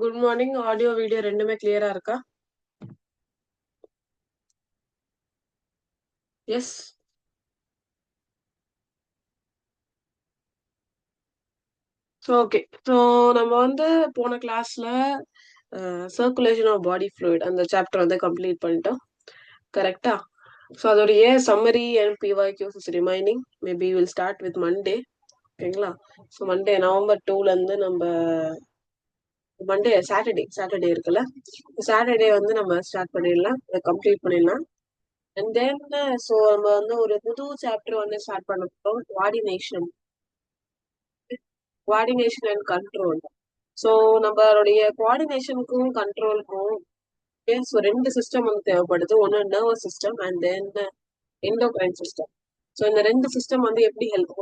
Good morning. Audio video ரெண்டுமே கிளியரா இருக்கா? எஸ். ஓகே. ஸோ நம்ம வந்து போன கிளாஸ்ல சர்க்குலேஷன் ஆஃப் பாடி ஃப்ளூயிட் அந்த சாப்டர் வந்து கம்ப்ளீட் பண்ணிட்டோம். கரெக்டா? ஸோ அதோடைய summary and PYQs is remaining. Maybe will start with Monday. ஓகேங்களா? ஸோ மண்டே நவம்பர் 2லேருந்து நம்ம மண்டே சாட்டர்டே இருக்குல்ல, சாட்டர்டே வந்து நம்ம ஸ்டார்ட் பண்ணிடலாம், அதை கம்ப்ளீட் பண்ணிடலாம். அண்ட் தென் ஸோ நம்ம வந்து ஒரு புது சாப்டர் வந்து ஸ்டார்ட் பண்ண போகிறோம், கோஆர்டினேஷன் அண்ட் கண்ட்ரோல். ஸோ நம்மளுடைய கோஆர்டினேஷனுக்கும் கண்ட்ரோலுக்கும் ரெண்டு சிஸ்டம் வந்து தேவைப்படுது. ஒன்று nervous system and then endocrine system. So இந்த ரெண்டு சிஸ்டம் வந்து எப்படி ஹெல்ப்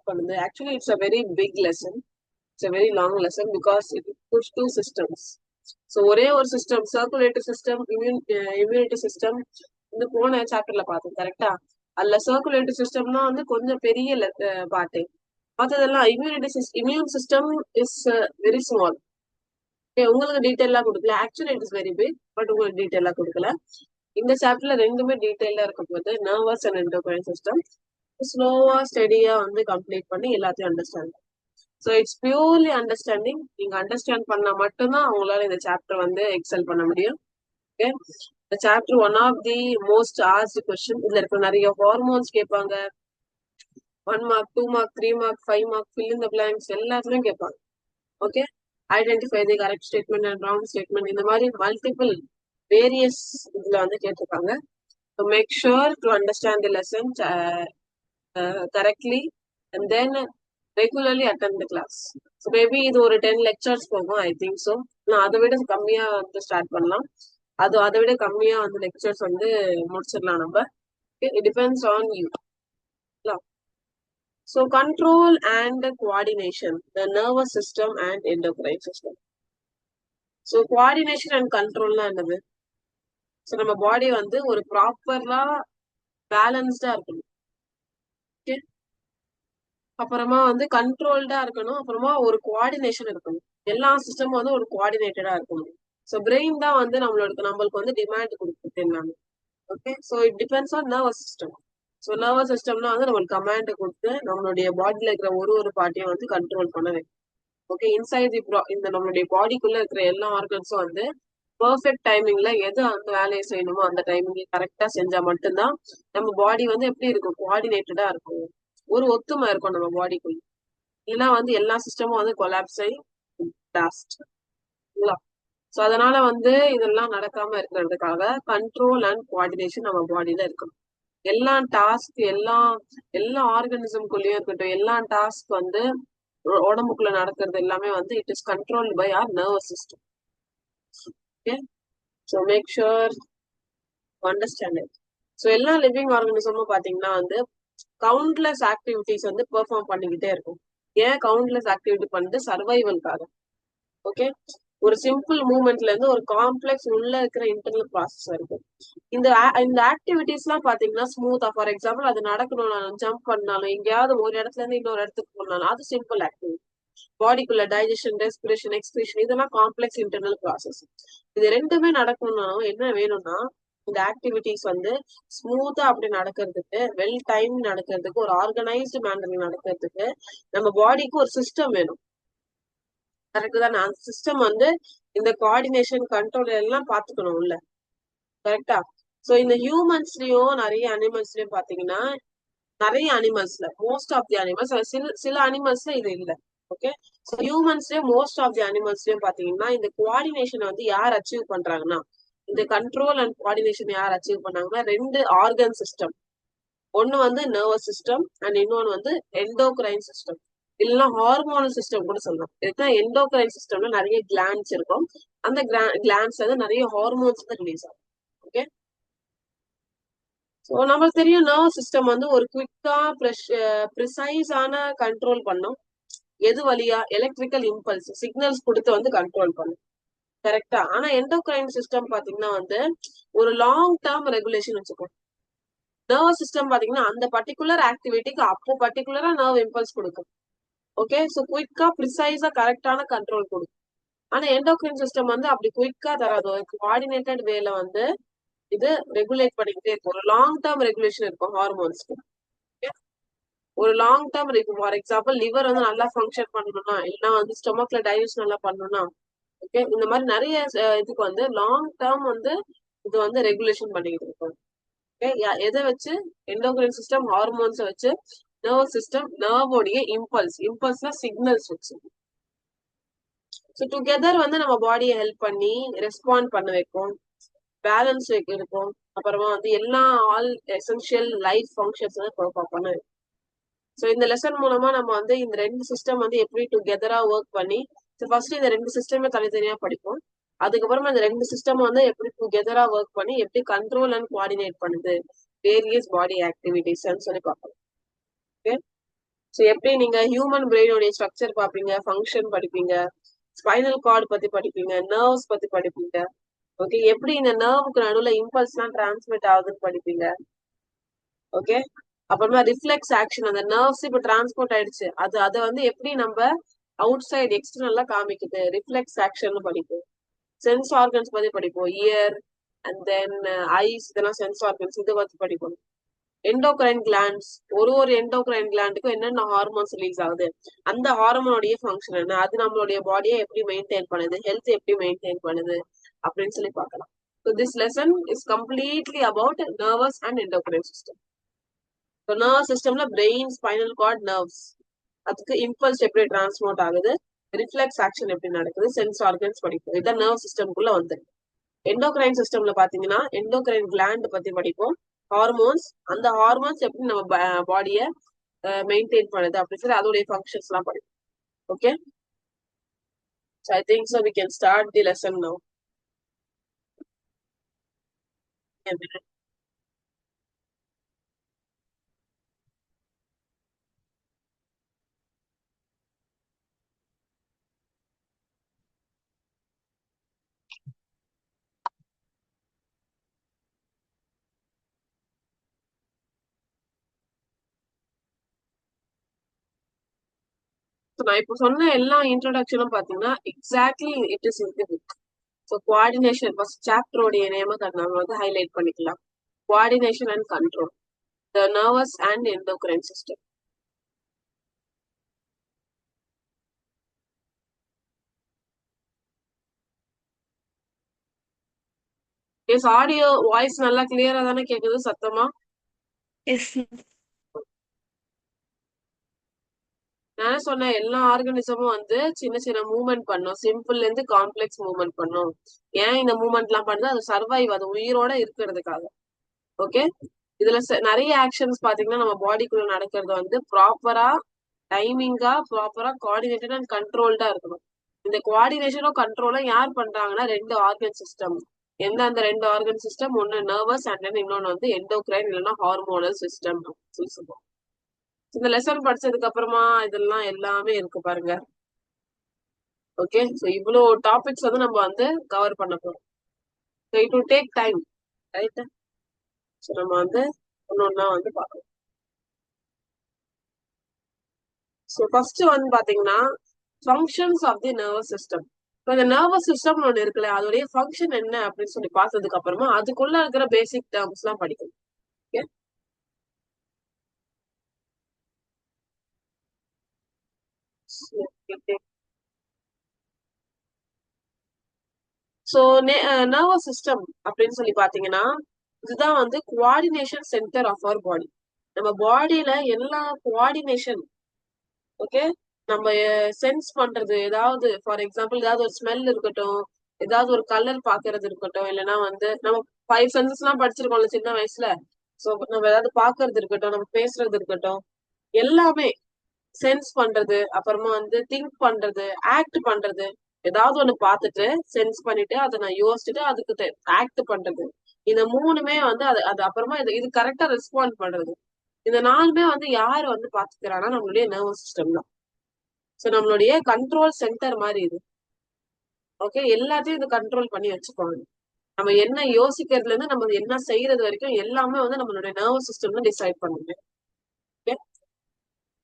பண்ணுது? Actually it's a very big lesson. It's a very long lesson because it push two systems. So ஒரே ஒரு system circulatory system, immunity system வந்து போன சாப்டர்ல பார்த்தோம். கரெக்டா? அதுல சர்க்குலேட்டரி சிஸ்டம்னா வந்து கொஞ்சம் பெரிய பார்ட்டு. மற்றதெல்லாம் immune system is very small. உங்களுக்கு டீட்டெயிலா கொடுக்கல. Actually it is very big, but உங்களுக்கு டீட்டெயிலா கொடுக்கல. இந்த சாப்டர்ல ரெண்டுமே டீட்டெயிலா இருக்கும் போது நர்வஸ் அண்ட் எண்டோக்ரைன் சிஸ்டம் ஸ்லோவா ஸ்டெடியா வந்து கம்ப்ளீட் பண்ணி எல்லாத்தையும் understand. So it's purely understanding. நீங்க அண்டர்ஸ்டாண்ட் பண்ணா மட்டும்தான் அவங்களால இந்த சாப்டர் வந்து எக்ஸல் பண்ண முடியும். ஓகே, இந்த chapter one of the most asked question. இதுல இருக்க நிறைய ஹார்மோன்ஸ் கேட்பாங்க. 1 mark, 2 mark, 3 mark, 5 mark, fill in the blanks எல்லாத்துலயும் கேட்பாங்க. Okay, identify the correct statement and wrong statement, இந்த மாதிரி மல்டிபிள் வேரியஸ் இதுல வந்து கேட்டிருக்காங்க. So make sure to understand the lesson correctly and then regularly attend the class. So maybe இது ஒரு 10 lectures போகும், ஐ திங்க் ஸோ. நான் அதை விட கம்மியா வந்து ஸ்டார்ட் பண்ணலாம். அதை விட கம்மியா வந்து லெக்சர்ஸ் வந்து முடிச்சிடலாம் நம்ம. It depends on you. So control and coordination, the nervous system and endocrine system. So coordination and control என்னது? ஸோ நம்ம பாடி வந்து ஒரு ப்ராப்பரா பேலன்ஸ்டா இருக்கணும். ஓகே, அப்புறமா வந்து கண்ட்ரோல்டா இருக்கணும். அப்புறமா ஒரு கோஆர்டினேஷன் இருக்கணும். எல்லா சிஸ்டமும் வந்து ஒரு கோஆர்டினேட்டடா இருக்கணும். ஸோ பிரெயின் தான் வந்து நம்மளுக்கு வந்து டிமாண்ட் கொடுக்குது எல்லாமே. Okay, so it depends on nervous system. So nervous சிஸ்டம்னா வந்து நம்மளுக்கு கமாண்ட் கொடுத்து நம்மளுடைய பாடியில இருக்கிற ஒரு பார்ட்டியும் வந்து கண்ட்ரோல் பண்ண வைக்கும். ஓகே, இன்சைட் இந்த நம்மளுடைய பாடிக்குள்ள இருக்கிற எல்லா ஆர்கன்ஸும் வந்து பெர்ஃபெக்ட் டைமிங்ல எது அந்த வேலையை செய்யணுமோ அந்த டைமிங் கரெக்டா செஞ்சா மட்டும்தான் நம்ம பாடி வந்து எப்படி இருக்கும், கோஆர்டினேட்டடா இருக்கும், ஒரு ஒத்துமை இருக்கும் நம்ம பாடிக்குள்ள. இல்லைன்னா வந்து எல்லா சிஸ்டமும் வந்து கொலாப்ஸ் ஆகி லாஸ்ட். ஸோ அதனால வந்து இதெல்லாம் நடக்காம இருக்கிறதுக்காக கண்ட்ரோல் அண்ட் கோஆர்டினேஷன் நம்ம பாடியில இருக்கணும். எல்லா டாஸ்க் எல்லா ஆர்கனிசம்குள்ளேயும் இருக்கட்டும், எல்லா டாஸ்க் வந்து உடம்புக்குள்ள நடக்கிறது எல்லாமே வந்து it is controlled by our nervous system. Okay, so make sure understand it. So எல்லா லிவிங் ஆர்கனிசமும் பாத்தீங்கன்னா வந்து கவுண்ட்லெஸ் ஆக்டிவிட்டிஸ் வந்து பெர்ஃபார்ம் பண்ணிக்கிட்டே இருக்கும். ஏன் கவுண்ட்லெஸ் ஆக்டிவிட்டி பண்ணுது? சர்வைவல்காக. ஓகே, ஒரு சிம்பிள் மூவ்மெண்ட்ல இருந்து ஒரு காம்ப்ளெக்ஸ் உள்ள இருக்கிற இன்டர்னல் ப்ராசஸ் வரைக்கும் இந்த ஆக்டிவிட்டிஸ் எல்லாம் பாத்தீங்கன்னா ஸ்மூத்தா. ஃபார் எக்ஸாம்பிள் அது நடக்கணும்னாலும், ஜம்ப் பண்ணாலும், எங்கேயாவது ஒரு இடத்துல இருந்து இன்னொரு இடத்துக்கு போனாலும் அது சிம்பிள் ஆக்டிவிட்டி. பாடிக்குள்ள டைஜஷன், ரெஸ்பிரேஷன், எக்ஸ்பிரஷன் இதெல்லாம் காம்ப்ளெக்ஸ் இன்டர்னல் ப்ராசஸ். இது ரெண்டுமே நடக்கணும்னாலும் என்ன வேணும்னா இந்த ஆக்டிவிட்டிஸ் வந்து ஸ்மூத்தா அப்படி நடக்கிறதுக்கு, வெல் டைம் நடக்கிறதுக்கு, ஒரு ஆர்கனைஸ்டு மேனர்ல நடக்கிறதுக்கு நம்ம பாடிக்கு ஒரு சிஸ்டம் வேணும். கரெக்ட் தான். அந்த சிஸ்டம் வந்து இந்த கோஆர்டினேஷன் கண்ட்ரோல் எல்லாம் பாத்துக்கணும் உள்ள. கரெக்டா? சோ இந்த ஹியூமன்ஸ்லயும் நிறைய அனிமல்ஸ்லயும் பாத்தீங்கன்னா, நிறைய அனிமல்ஸ்ல மோஸ்ட் ஆஃப் தி அனிமல்ஸ், சில அனிமல்ஸ்ல இது இல்ல. ஓகே, சோ ஹியூமன்ஸ்லயும் மோஸ்ட் ஆஃப் தி அனிமல்ஸ்லயும் பாத்தீங்கன்னா இந்த கோஆர்டினேஷன் வந்து யார் அச்சீவ் பண்றாங்கன்னா, இந்த கண்ட்ரோல் அண்ட் கோஆர்டினேஷன் யார் அச்சீவ் பண்ணாங்கன்னா, ரெண்டு ஆர்கன் சிஸ்டம். ஒன்னு வந்து நர்வஸ் சிஸ்டம் அண்ட் இன்னொன்னு வந்து எண்டோக்ரைன் சிஸ்டம். இல்லைன்னா ஹார்மோனல் சிஸ்டம் கூட சொல்லலாம். இதுக்கு எண்டோக்ரைன் சிஸ்டம்ல நிறைய கிளாண்ட்ஸ் இருக்கும். அந்த கிளாண்ட்ஸ் வந்து நிறைய ஹார்மோன்ஸ் தான் ரிலீஸ் ஆகும். ஓகே, ஸோ நம்மளுக்கு தெரியும் நர்வஸ் சிஸ்டம் வந்து ஒரு குவிக்கா ப்ரிசைஸான கண்ட்ரோல் பண்ணும். எது வழியா? எலக்ட்ரிக்கல் இம்பல்ஸ் சிக்னல்ஸ் கொடுத்து வந்து கண்ட்ரோல் பண்ணும். கரெக்டா? ஆனா எண்டோக்ரைன் சிஸ்டம் பாத்தீங்கன்னா வந்து ஒரு லாங் டேர்ம் ரெகுலேஷன் வச்சுக்கோம். நர்வஸ் சிஸ்டம் பாத்தீங்கன்னா அந்த பர்டிகுலர் ஆக்டிவிட்டிக்கு அப்போ பர்டிகுலரா நர்வ் இம்பல்ஸ் கொடுக்கும். ஓகே, ஸோ குயிக்கா ப்ரிசைஸா கரெக்டான கண்ட்ரோல் கொடுக்கும். ஆனா எண்டோக்ரைன் சிஸ்டம் வந்து அப்படி குயிக்கா தராது. கோஆர்டினேட்டட் வேல வந்து இது ரெகுலேட் பண்ணிக்கிட்டே இருக்கும். ஒரு லாங் டேர்ம் ரெகுலேஷன் இருக்கும் ஹார்மோன்ஸ்க்கு. ஒரு லாங் டேர்ம் இருக்கும். ஃபார் எக்ஸாம்பிள் லிவர் வந்து நல்லா ஃபங்க்ஷன் பண்ணணும்னா, இல்லைன்னா வந்து ஸ்டொமக்ல டைஜஸ்ட் நல்லா பண்ணணும்னா, ஓகே இந்த மாதிரி நிறைய இதுக்கு வந்து லாங் டேர்ம் வந்து இது வந்து ரெகுலேஷன் பண்ணிக்கிட்டு இருக்கும். ஓகே எதை வச்சு? எண்டோக்ரைன் சிஸ்டம் ஹார்மோன்ஸை வச்சு, நர்வ் சிஸ்டம் நர்வோடைய இம்பல்ஸ்னா சிக்னல்ஸ் வச்சு. ஸோ டுகெதர் வந்து நம்ம பாடியை ஹெல்ப் பண்ணி ரெஸ்பாண்ட் பண்ண வைக்கும், பேலன்ஸ் இருக்கும். அப்புறமா வந்து எல்லா ஆல் எசென்ஷியல் லைஃப் ஃபங்க்ஷன்ஸ் வந்து பெர்ஃபார்ம் பண்ண வைக்கும். ஸோ இந்த லெசன் மூலமா நம்ம வந்து இந்த ரெண்டு சிஸ்டம் வந்து எப்படி டுகெதரா ஒர்க் பண்ணி, ஃபர்ஸ்ட் இந்த ரெண்டு சிஸ்டமே தனித்தனியா படிப்போம். அதுக்கப்புறமா இந்த ரெண்டு சிஸ்டம் வந்து எப்படி டுகெதரா ஒர்க் பண்ணி எப்படி கண்ட்ரோல் அண்ட் கோஆர்டினேட் பண்ணுது வேரியஸ் பாடி ஆக்டிவிட்டிஸ் சொல்லி பார்ப்போம். ஓகே ஸோ எப்படி நீங்க ஹியூமன் பிரெயினோடைய ஸ்ட்ரக்சர் பார்ப்பீங்க, ஃபங்க்ஷன் படிப்பீங்க, ஸ்பைனல் கார்டு பத்தி படிப்பீங்க, நர்வ்ஸ் பத்தி படிப்பீங்க. ஓகே எப்படி இந்த நர்வுக்கு நடுவுல இம்பல்ஸ் எல்லாம் டிரான்ஸ்மிட் ஆகுதுன்னு படிப்பீங்க. ஓகே அப்புறமா ரிஃப்ளெக்ஸ் ஆக்ஷன், அந்த நர்வ்ஸ் இப்ப டிரான்ஸ்போர்ட் ஆயிடுச்சு, அதை வந்து எப்படி நம்ம அவுட் சைடு எக்ஸ்டர்னலா காமிக்குது, ரிஃப்ளெக்ஸ் ஆக்ஷன் படிப்போம். சென்ஸ் ஆர்கன்ஸ் பத்தி படிப்போம், இயர் அண்ட் தென் ஐஸ், இதெல்லாம் சென்ஸ் ஆர்கன்ஸ், இதை பத்தி படிப்போம். எண்டோக்ரைன் கிளாண்ட்ஸ், ஒரு எண்டோக்ரைன் கிளாண்டுக்கும் என்னென்ன ஹார்மோன்ஸ் ரிலீஸ் ஆகுது, அந்த ஹார்மோனுடைய ஃபங்க்ஷன் என்ன, அது நம்மளுடைய பாடியை எப்படி மெயின்டைன் பண்ணுது, ஹெல்த் எப்படி மெயின்டைன் பண்ணுது அப்படின்னு சொல்லி பார்க்கலாம். So this lesson is completely about nervous and endocrine system. So nervous systemல பிரெயின், ஸ்பைனல் கார்டு, நர்வ்ஸ், அதுக்கு இம்பல்ஸ் எப்படி டிரான்ஸ்போர்ட் ஆகுது, ரிஃப்ளெக்ஸ் ஆக்ஷன் எப்படி நடக்குது, சென்ஸ் ஆர்கன்ஸ் படிப்போம். இதான் நர்வ் சிஸ்டம்குள்ள வந்து. எண்டோக்ரைன் சிஸ்டம்ல பாத்தீங்கன்னா எண்டோக்ரைன் கிளாண்ட் பத்தி படிப்போம், ஹார்மோன்ஸ், அந்த ஹார்மோன்ஸ் எப்படி நம்ம பாடியை மெயின்டைன் பண்ணுது அப்படின்னு சொல்லி அதோடைய ஃபங்க்ஷன்ஸ் எல்லாம் படிப்போம். Okay so I think so we can start the lesson now. நான் இப்போ சொன்ன எல்லா இன்ட்ரோடக்ஷனும் பாத்தீங்கன்னா exactly it is in the book. So coordination first சாப்டரோடைய நேம நம்ம வந்து ஹைலைட் பண்ணிக்கலாம். Coordination and control the nervous and endocrine system. Yes audio voice நல்லா கிளியரா தானே கேக்குது, சத்தமா? நான் சொன்ன எல்லா ஆர்கனிசமும் வந்து சின்ன சின்ன மூவ்மெண்ட் பண்ணும், சிம்பிள்ல இருந்து காம்ப்ளெக்ஸ் மூவ்மெண்ட் பண்ணும். ஏன் இந்த மூவ்மெண்ட் எல்லாம் பண்ணுது? அது சர்வைவ், அது உயிரோட இருக்கிறதுக்காக. ஓகே இதுல நிறைய ஆக்ஷன்ஸ் பாத்தீங்கன்னா நம்ம பாடிக்குள்ள நடக்கிறது வந்து ப்ராப்பரா டைமிங்கா, ப்ராப்பரா கோஆர்டினேட்டட் அண்ட் கண்ட்ரோல்டா இருக்கணும். இந்த கோஆர்டினேஷனும் கண்ட்ரோலும் யார் பண்றாங்கன்னா ரெண்டு ஆர்கன் சிஸ்டம். எந்த அந்த ரெண்டு ஆர்கன் சிஸ்டம்? ஒன்னு நர்வஸ் அண்ட் இன்னொன்னு வந்து எண்டோக்ரைன் இல்லைன்னா ஹார்மோனல் சிஸ்டம் சொல்லுவோம். இந்த லெசன் படிச்சதுக்கு அப்புறமா இதெல்லாம் எல்லாமே இருக்கு பாருங்க. ஓகே ஸோ இவ்வளோ டாபிக்ஸ் வந்து நம்ம வந்து கவர் பண்ண போறோம். So it will take time, right? So நம்ம வந்து ஒன்னொன்னா வந்து பார்க்கணும். ஸோ ஃபர்ஸ்ட் வந்து பாத்தீங்கன்னா functions of the nervous system. இப்போ இந்த நர்வஸ் சிஸ்டம் ஒன்று இருக்குல்ல, அதோடைய ஃபங்க்ஷன் என்ன அப்படின்னு சொல்லி பார்த்ததுக்கு அப்புறமா அதுக்குள்ள இருக்கிற பேசிக் டேர்ம்ஸ் எல்லாம் படிக்கணும். ஓகே ஸோ நர்வஸ் சிஸ்டம் அப்படின்னு சொல்லி பாத்தீங்கன்னா இதுதான் வந்து கோஆர்டினேஷன் சென்டர் ஆஃப் அவர் பாடி. நம்ம பாடியில எல்லா கோஆர்டினேஷன், ஓகே நம்ம சென்ஸ் பண்றது, ஏதாவது ஃபார் எக்ஸாம்பிள் ஏதாவது ஒரு ஸ்மெல் இருக்கட்டும், ஏதாவது ஒரு கலர் பாக்குறது இருக்கட்டும், இல்லைன்னா வந்து நம்ம 5 சென்சஸ் எல்லாம் படிச்சிருக்கோம்ல சின்ன வயசுல. சோ நம்ம ஏதாவது பாக்குறது இருக்கட்டும், நம்ம பேசுறது இருக்கட்டும், எல்லாமே சென்ஸ் பண்றது, அப்புறமா வந்து திங்க் பண்றது, ஆக்ட் பண்றது, ஏதாவது ஒண்ணு பார்த்துட்டு சென்ஸ் பண்ணிட்டு அதை நான் யோசிச்சுட்டு அதுக்கு ஆக்ட் பண்றது, இந்த மூணுமே வந்து அது அது அப்புறமா இது கரெக்டா ரெஸ்பாண்ட் பண்றது, இந்த நாலுமே வந்து யாரு வந்து பாத்துக்கிறாங்கன்னா நம்மளுடைய நர்வஸ் சிஸ்டம் தான். சோ நம்மளுடைய கண்ட்ரோல் சென்டர் மாதிரி இது. ஓகே எல்லாத்தையும் இது கண்ட்ரோல் பண்ணி வச்சுக்கோங்க. நம்ம என்ன யோசிக்கிறதுல இருந்து நம்ம என்ன செய்யறது வரைக்கும் எல்லாமே வந்து நம்மளுடைய நர்வஸ் சிஸ்டம் தான் டிசைட் பண்ணுங்க. ஓகே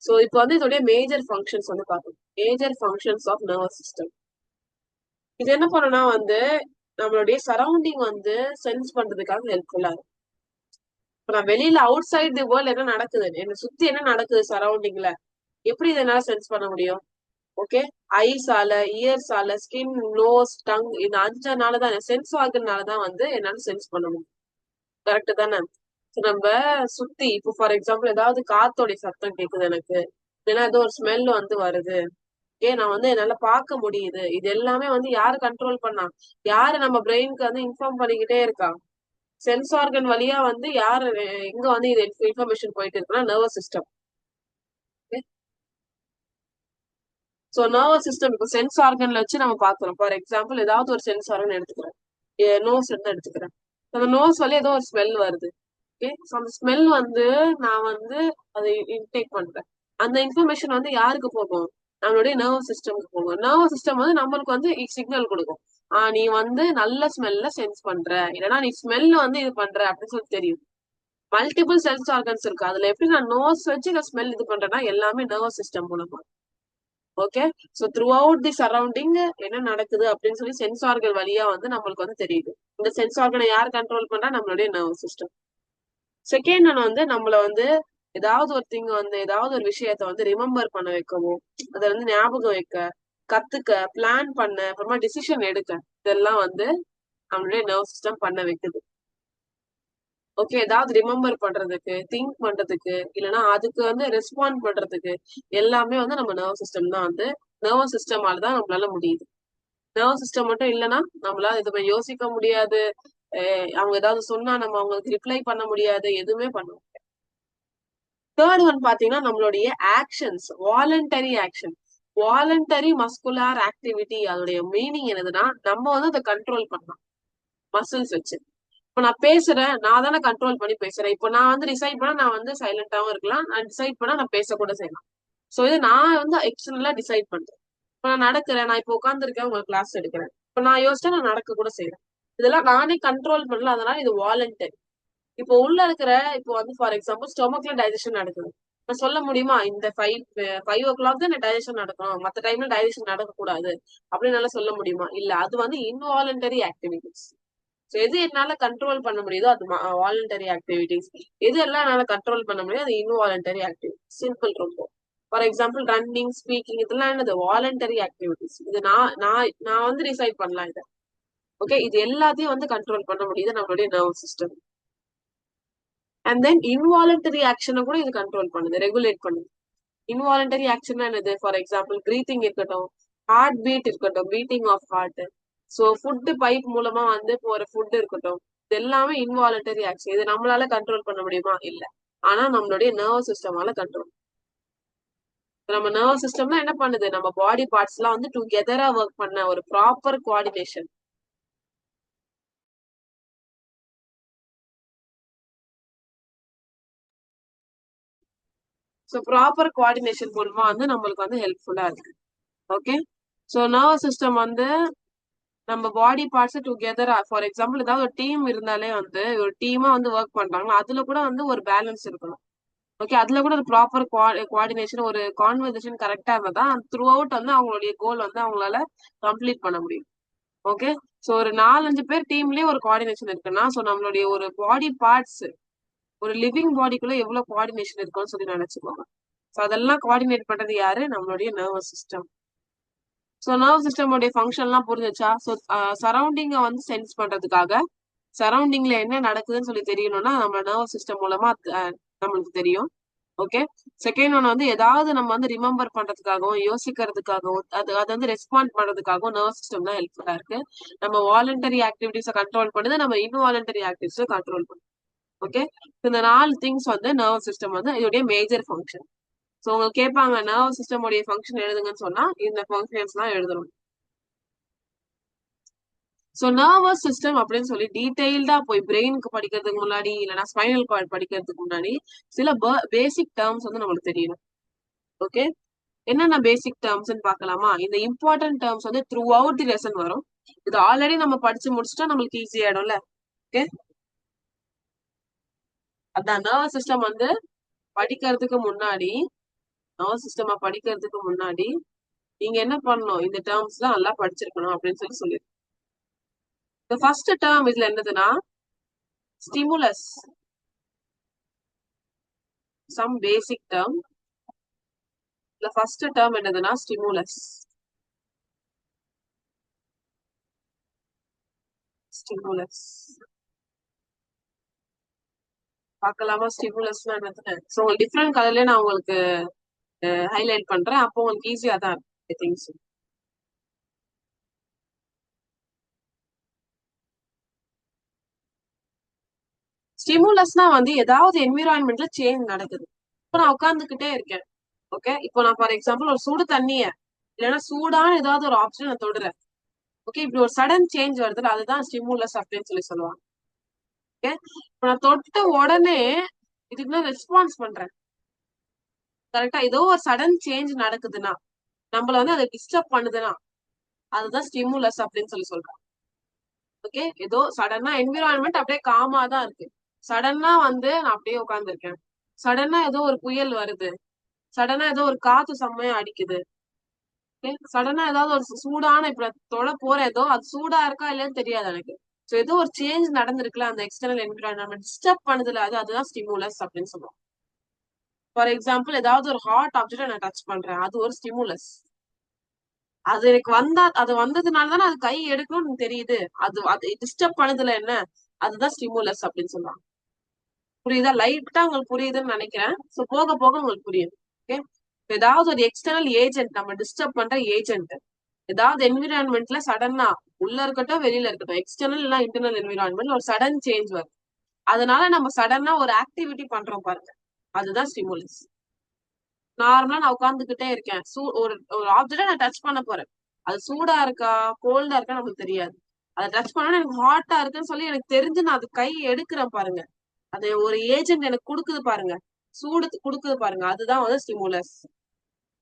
சோ இப்போ வந்து இதோடைய மேஜர் ஃபங்க்ஷன்ஸ் வந்து பார்க்கணும். Major functions of nervous system. இது என்ன பண்ணுனா வந்து நம்மளுடைய சரௌண்டிங் வந்து சென்ஸ் பண்றதுக்காக ஹெல்ப்ஃபுல்லா இருக்கும். இப்ப நான் வெளியில அவுட் சைட் தி வேர்ல்ட் என்ன நடக்குது, என்ன சுத்தி என்ன நடக்குது சரௌண்டிங்ல, எப்படி இதை என்னால சென்ஸ் பண்ண முடியும்? ஓகே, ஐஸால, இயர்ஸால, ஸ்கின், நோஸ், டங், இந்த 5 சென்ஸ் ஆர்கனாலதான் வந்து என்னால சென்ஸ் பண்ண முடியும். கரெக்ட் தானே? நம்ம சுத்தி இப்போ ஃபார் எக்ஸாம்பிள் ஏதாவது காத்தோடைய சத்தம் கேக்குது எனக்கு, இல்லைன்னா ஏதோ ஒரு ஸ்மெல் வந்து வருது, ஏன் நான் வந்து என்னால பார்க்க முடியுது. இது எல்லாமே வந்து யாரு கண்ட்ரோல் பண்ணா? யாரு நம்ம பிரெயினுக்கு வந்து இன்ஃபார்ம் பண்ணிக்கிட்டே இருக்கா? சென்ஸ் ஆர்கன் வழியா வந்து யாரு எங்க வந்து இது இன்ஃபர்மேஷன் போயிட்டு இருக்குன்னா nervous system. So nervous system இப்போ சென்ஸ் ஆர்கன்ல வச்சு நம்ம பாக்குறோம். ஃபார் எக்ஸாம்பிள் ஏதாவது ஒரு சென்ஸ் ஆர்கன் எடுத்துக்கிறேன், நோஸ் இருந்து எடுத்துக்கிறேன். அந்த நோஸ் வழியா ஏதோ ஒரு ஸ்மெல் வருது. ஓகே, அந்த ஸ்மெல் வந்து நான் வந்து அதை இன்டேக் பண்றேன். அந்த இன்ஃபர்மேஷன் வந்து யாருக்கு போகும்? நம்மளுடைய நர்வஸ் சிஸ்டம்க்கு போகும். நர்வஸ் சிஸ்டம் வந்து நம்மளுக்கு வந்து சிக்னல் கொடுக்கும். நீ வந்து நல்ல ஸ்மெல்ல சென்ஸ் பண்ற, இல்லைன்னா நீ ஸ்மெல் வந்து இது பண்ற அப்படின்னு சொல்லி தெரியும். மல்டிபிள் சென்ஸ் ஆர்கன்ஸ் இருக்கு. அதுல எப்படி நான் நோஸ் வச்சு நான் ஸ்மெல் இது பண்றேன்னா எல்லாமே நர்வஸ் சிஸ்டம் மூலமா. Okay, so through out the surrounding என்ன நடக்குது அப்படின்னு சொல்லி சென்ஸ் ஆர்கன் வழியா வந்து நம்மளுக்கு வந்து தெரியுது. இந்த சென்ஸ் ஆர்கனை யார் கண்ட்ரோல் பண்றா? நம்மளுடைய நர்வஸ் சிஸ்டம். செகண்ட் ஒன் வந்து நம்மள வந்து ஏதாவது ஒரு திங் வந்து ஏதாவது ஒரு விஷயத்த வந்து ரிமெம்பர் பண்ண வைக்கவும், அதை வந்து ஞாபகம் வைக்க, கத்துக்க, பிளான் பண்ண, அப்புறமா டிசிஷன் எடுக்க, இதெல்லாம் வந்து நம்மளுடைய நர்வ் சிஸ்டம் பண்ண வைக்குது. ஓகே, ஏதாவது ரிமெம்பர் பண்றதுக்கு, திங்க் பண்றதுக்கு, இல்லைன்னா அதுக்கு வந்து ரெஸ்பாண்ட் பண்றதுக்கு எல்லாமே வந்து நம்ம நர்வ் சிஸ்டம் தான் வந்து நர்வஸ் சிஸ்டமால தான் நம்மளால முடியுது. நர்வஸ் சிஸ்டம் மட்டும் இல்லைன்னா நம்மளால எதுவுமே யோசிக்க முடியாது. அவங்க ஏதாவது சொன்னா நம்ம அவங்களுக்கு ரிப்ளை பண்ண முடியாது, எதுவுமே பண்ண முடியாது. தேர்ட் ஒன் பாத்தீங்கன்னா நம்மளுடைய actions, voluntary action. Voluntary muscular activity அதோடைய மீனிங் என்னதுன்னா நம்ம வந்து அதை கண்ட்ரோல் பண்ணலாம் மசில்ஸ் வச்சு. இப்ப நான் பேசுறேன், நான் தானே கண்ட்ரோல் பண்ணி பேசுறேன். இப்போ நான் வந்து டிசைட் பண்ணா நான் வந்து சைலண்டாவும் இருக்கலாம், நான் டிசைட் பண்ணா நான் பேசக்கூட செய்யலாம். சோ இது நான் வந்து எக்ஸ்டர்னலா டிசைட் பண்றேன். இப்ப நான் நடக்கிறேன், நான் இப்போ உட்காந்துருக்கேன், உங்களுக்கு கிளாஸ் எடுக்கிறேன். இப்ப நான் யோசிச்சா நான் நடக்க கூட செய்யறேன். இதெல்லாம் நானே கண்ட்ரோல் பண்ணல, அதனால இது வாலண்டரி. இப்போ உள்ள இருக்கிற இப்போ வந்து ஃபார் எக்ஸாம்பிள் ஸ்டொமக்ல டைஜஷன் நடக்குது. நான் சொல்ல முடியுமா இந்த 5 o'clock தான் டைஜஷன் நடக்கணும், மத்த டைம்ல டைஜஷன் நடக்கக்கூடாது அப்படின்னு சொல்ல முடியுமா? இல்ல, அது வந்து இன்வாலண்டரி ஆக்டிவிட்டிஸ். எது என்னால கண்ட்ரோல் பண்ண முடியுதோ அது வாலண்டரி ஆக்டிவிட்டிஸ். எது எல்லாம் என்னால கண்ட்ரோல் பண்ண முடியும் அது இன்வாலண்டரி ஆக்டிவிட்டிஸ். சிம்பிள் ரொம்ப. ஃபார் எக்ஸாம்பிள் ரன்னிங், ஸ்பீக்கிங், இதெல்லாம் என்னது வாலண்டரி ஆக்டிவிட்டிஸ். இது நான் நான் நான் வந்து டிசைட் பண்ணலாம் இதை. ஓகே, இது எல்லாத்தையும் வந்து கண்ட்ரோல் பண்ண முடியுது நம்மளுடைய nerve system. And then involuntary ஆக்ஷனை கூட இது கண்ட்ரோல் பண்ணுது, ரெகுலேட் பண்ணுது. இன்வாலண்டரி ஆக்ஷன் என்னது? ஃபார் எக்ஸாம்பிள் பிரீத்திங் இருக்கட்டும், ஹார்ட் பீட் இருக்கட்டும், beating of heart. So food pipe மூலமா வந்து போற ஃபுட் இருக்கட்டும், இது எல்லாமே இன்வாலண்டரி ஆக்ஷன். இது நம்மளால கண்ட்ரோல் பண்ண முடியுமா? இல்ல. ஆனா நம்மளுடைய நர்வ் சிஸ்டமால கண்ட்ரோல். நம்ம நர்வ் சிஸ்டம்னா என்ன பண்ணுது? நம்ம பாடி பார்ட்ஸ் எல்லாம் வந்து டுகெதரா ஒர்க் பண்ண ஒரு proper coordination. So proper coordination மூலமா வந்து நம்மளுக்கு வந்து ஹெல்ப்ஃபுல்லா இருக்கு. ஓகே, ஸோ நர்வ் சிஸ்டம் வந்து நம்ம பாடி பார்ட்ஸ் டுகெதரா ஃபார் எக்ஸாம்பிள் ஏதாவது ஒரு டீம் இருந்தாலே வந்து ஒரு டீமா வந்து ஒர்க் பண்றாங்கன்னா அதுல கூட வந்து ஒரு பேலன்ஸ் இருக்கணும். ஓகே, அதுல கூட ஒரு ப்ராப்பர் கோஆர்டினேஷன், ஒரு கான்வர்சேஷன் கரெக்டா இருந்தா தான் த்ரூ அவுட் வந்து அவங்களுடைய கோல் வந்து அவங்களால கம்ப்ளீட் பண்ண முடியும். ஓகே, சோ ஒரு 4-5 பேர் டீம்லயே ஒரு கோஆர்டினேஷன் இருக்குன்னா சோ நம்மளுடைய ஒரு பாடி பார்ட்ஸ், ஒரு லிவிங் பாடிக்குள்ள எவ்வளவு கோஆர்டினேஷன் இருக்குன்னு சொல்லி நினைச்சுக்கோங்க. சோ அதெல்லாம் கோஆர்டினேட் பண்றது யாரு? நம்மளுடைய நர்வஸ் சிஸ்டம். சோ நர்வ் சிஸ்டமோட ஃபங்க்ஷன் எல்லாம் புரிஞ்சுச்சா? சோ சரௌண்டிங்க வந்து சென்ஸ் பண்றதுக்காக, சரௌண்டிங்ல என்ன நடக்குதுன்னு சொல்லி தெரியணும்னா நம்ம நர்வ் சிஸ்டம் மூலமா நம்மளுக்கு தெரியும். ஓகே, செகண்ட் ஒன் வந்து ஏதாவது நம்ம வந்து ரிமெம்பர் பண்றதுக்காகவும் யோசிக்கிறதுக்காகவும் அது அது வந்து ரெஸ்பாண்ட் பண்றதுக்காகவும் நர்வ் சிஸ்டம் தான் ஹெல்ப்ஃபுல்லா இருக்கு. நம்ம வாலண்டரி ஆக்டிவிட்டிஸை கண்ட்ரோல் பண்ணுது, நம்ம இன்வாலண்டரி ஆக்டிவிட்டிஸை கண்ட்ரோல் பண்ணுது. ஓகே, இந்த 4 திங்ஸ் வந்து நர்வ் சிஸ்டம் வந்து இதோடைய மேஜர் ஃபங்க்ஷன். சோ உங்களுக்கு கேட்பாங்க நர்வ் சிஸ்டம் உடைய ஃபங்க்ஷன் எழுதுங்கன்னு சொன்னா இந்த ஃபங்க்ஷன்ஸ் எல்லாம் எழுதணும். சோ நர்வஸ் சிஸ்டம் அப்படின்னு சொல்லி டீடைல்டா போய் பிரெயினுக்கு படிக்கிறதுக்கு முன்னாடி இல்லைன்னா ஸ்பைனல் கார்டு படிக்கிறதுக்கு முன்னாடி சில பேசிக் டேர்ம்ஸ் வந்து நம்மளுக்கு தெரியணும். ஓகே, என்னென்ன பேசிக் டேர்ம்ஸ் பாக்கலாமா? இந்த இம்பார்ட்டன்ட் டேர்ம்ஸ் வந்து த்ரூ அவுட் தி லெசன் வரும். இது ஆல்ரெடி நம்ம படிச்சு முடிச்சுட்டா நம்மளுக்கு ஈஸி ஆயிடும்ல. ஓகே, அதான் நர்வஸ் சிஸ்டம் வந்து படிக்கிறதுக்கு முன்னாடி, நர்வஸ் சிஸ்டம் படிக்கிறதுக்கு முன்னாடி நீங்க என்ன பண்ணணும், இந்த டேர்ம்ஸ் எல்லாம் நல்லா படிச்சிருக்கணும் அப்படின்னு சொல்லி இந்த ஃபர்ஸ்ட் டேர்ம் இதுல என்னதுன்னா ஸ்டிமுலஸ், சம் பேசிக் டேர்ம். இந்த ஃபர்ஸ்ட் டேர்ம் என்னதுன்னா ஸ்டிமுலஸ். ஸ்டிமுலஸ் பார்க்கலாமா? ஸ்டிமுலஸ்னா என்னது? ஸோ உங்களுக்கு டிஃப்ரெண்ட் கலர்லயே நான் உங்களுக்கு ஹைலைட் பண்றேன். அப்போ உங்களுக்கு ஈஸியா தான் இருக்கும் திங்ஸ். ஸ்டிமுலஸ்னா வந்து ஏதாவது என்விரான்மெண்ட்ல சேஞ்ச் நடக்குது. இப்போ நான் உட்காந்துக்கிட்டே இருக்கேன். ஓகே, இப்போ நான் ஃபார் எக்ஸாம்பிள் ஒரு சுடு தண்ணிய இல்லைன்னா சூடான ஏதாவது ஒரு ஆப்ஷன் நான் தொடுறேன். ஓகே, இப்படி ஒரு சடன் சேஞ்ச் வருதுல, அதுதான் ஸ்டிமுலஸ் அப்படின்னு சொல்லுவாங்க. ஓகே, இப்போ நான் தொட்ட உடனே இதுக்கு நான் ரெஸ்பான்ஸ் பண்றேன். கரெக்டா? ஏதோ ஒரு சடன் சேஞ்ச் நடக்குதுன்னா, நம்மள வந்து அதை டிஸ்டர்ப் பண்ணுதுன்னா, அதுதான் ஸ்டிமுலஸ் அப்படின்னு சொல்றேன். ஓகே, ஏதோ சடனா என்விரான்மெண்ட் அப்படியே காமா தான் இருக்கு. சடனா வந்து நான் அப்படியே உட்கார்ந்துருக்கேன். சடனா ஏதோ ஒரு புயல் வருது. சடனா ஏதோ ஒரு காத்து செம்மையா அடிக்குது. சடனா ஏதாவது ஒரு சூடான இப்ப தொட போற ஏதோ அது சூடா இருக்கா இல்லையான்னு தெரியாது எனக்கு. சோ ஏதோ ஒரு சேஞ்ச் நடந்திருக்குல்ல, அந்த எக்ஸ்டர்னல் என்விரான்மெண்ட் டிஸ்டர்ப் பண்ணுதுல, அதுதான் ஸ்டிமுலஸ் அப்படின்னு சொல்லுவோம். ஃபார் எக்ஸாம்பிள், ஏதாவது ஒரு ஹாட் ஆப்ஜெக்ட் நான் டச் பண்றேன், அது ஒரு ஸ்டிமுலஸ். அது எனக்கு அது வந்ததுனால தானே அது கை எடுக்கணும்னு தெரியுது. அது டிஸ்டர்ப் பண்ணுதுல என்ன, அதுதான் ஸ்டிமுலஸ் அப்படின்னு சொல்லுவாங்க. புரியுதா? லைட்டா உங்களுக்கு புரியுதுன்னு நினைக்கிறேன். சோ போக போக உங்களுக்கு புரியும். ஓகே, ஏதாவது ஒரு எக்ஸ்டர்னல் ஏஜென்ட், நம்ம டிஸ்டர்ப் பண்ற ஏஜென்ட் ஏதாவது என்விரான்மெண்ட்ல சடனா உள்ள இருக்கட்டும் வெளியில இருக்கட்டும், எக்ஸ்டர்னல் இல்ல இன்டர்னல் என்விரான்மெண்ட் ஒரு சடன் சேஞ்ச் வரும். அதனால நம்ம சடனா ஒரு ஆக்டிவிட்டி பண்றோம் பாருங்க, அதுதான் ஸ்டிமுலஸ். நார்மலா நான் உட்கார்ந்துகிட்டே இருக்கேன், ஒரு ஆப்ஜெக்ட நான் டச் பண்ண போறேன். அது சூடா இருக்கா கோல்டா இருக்கா நமக்கு தெரியாது. அதை டச் பண்ணா எனக்கு ஹாட்டா இருக்குன்னு சொல்லி எனக்கு தெரிஞ்சு நான் அது கை எடுக்கிறேன் பாருங்க. அது ஒரு ஏஜென்ட் எனக்கு கொடுக்குது பாருங்க, சூடு கொடுக்குது பாருங்க, அதுதான் வந்து ஸ்டிமுலஸ்.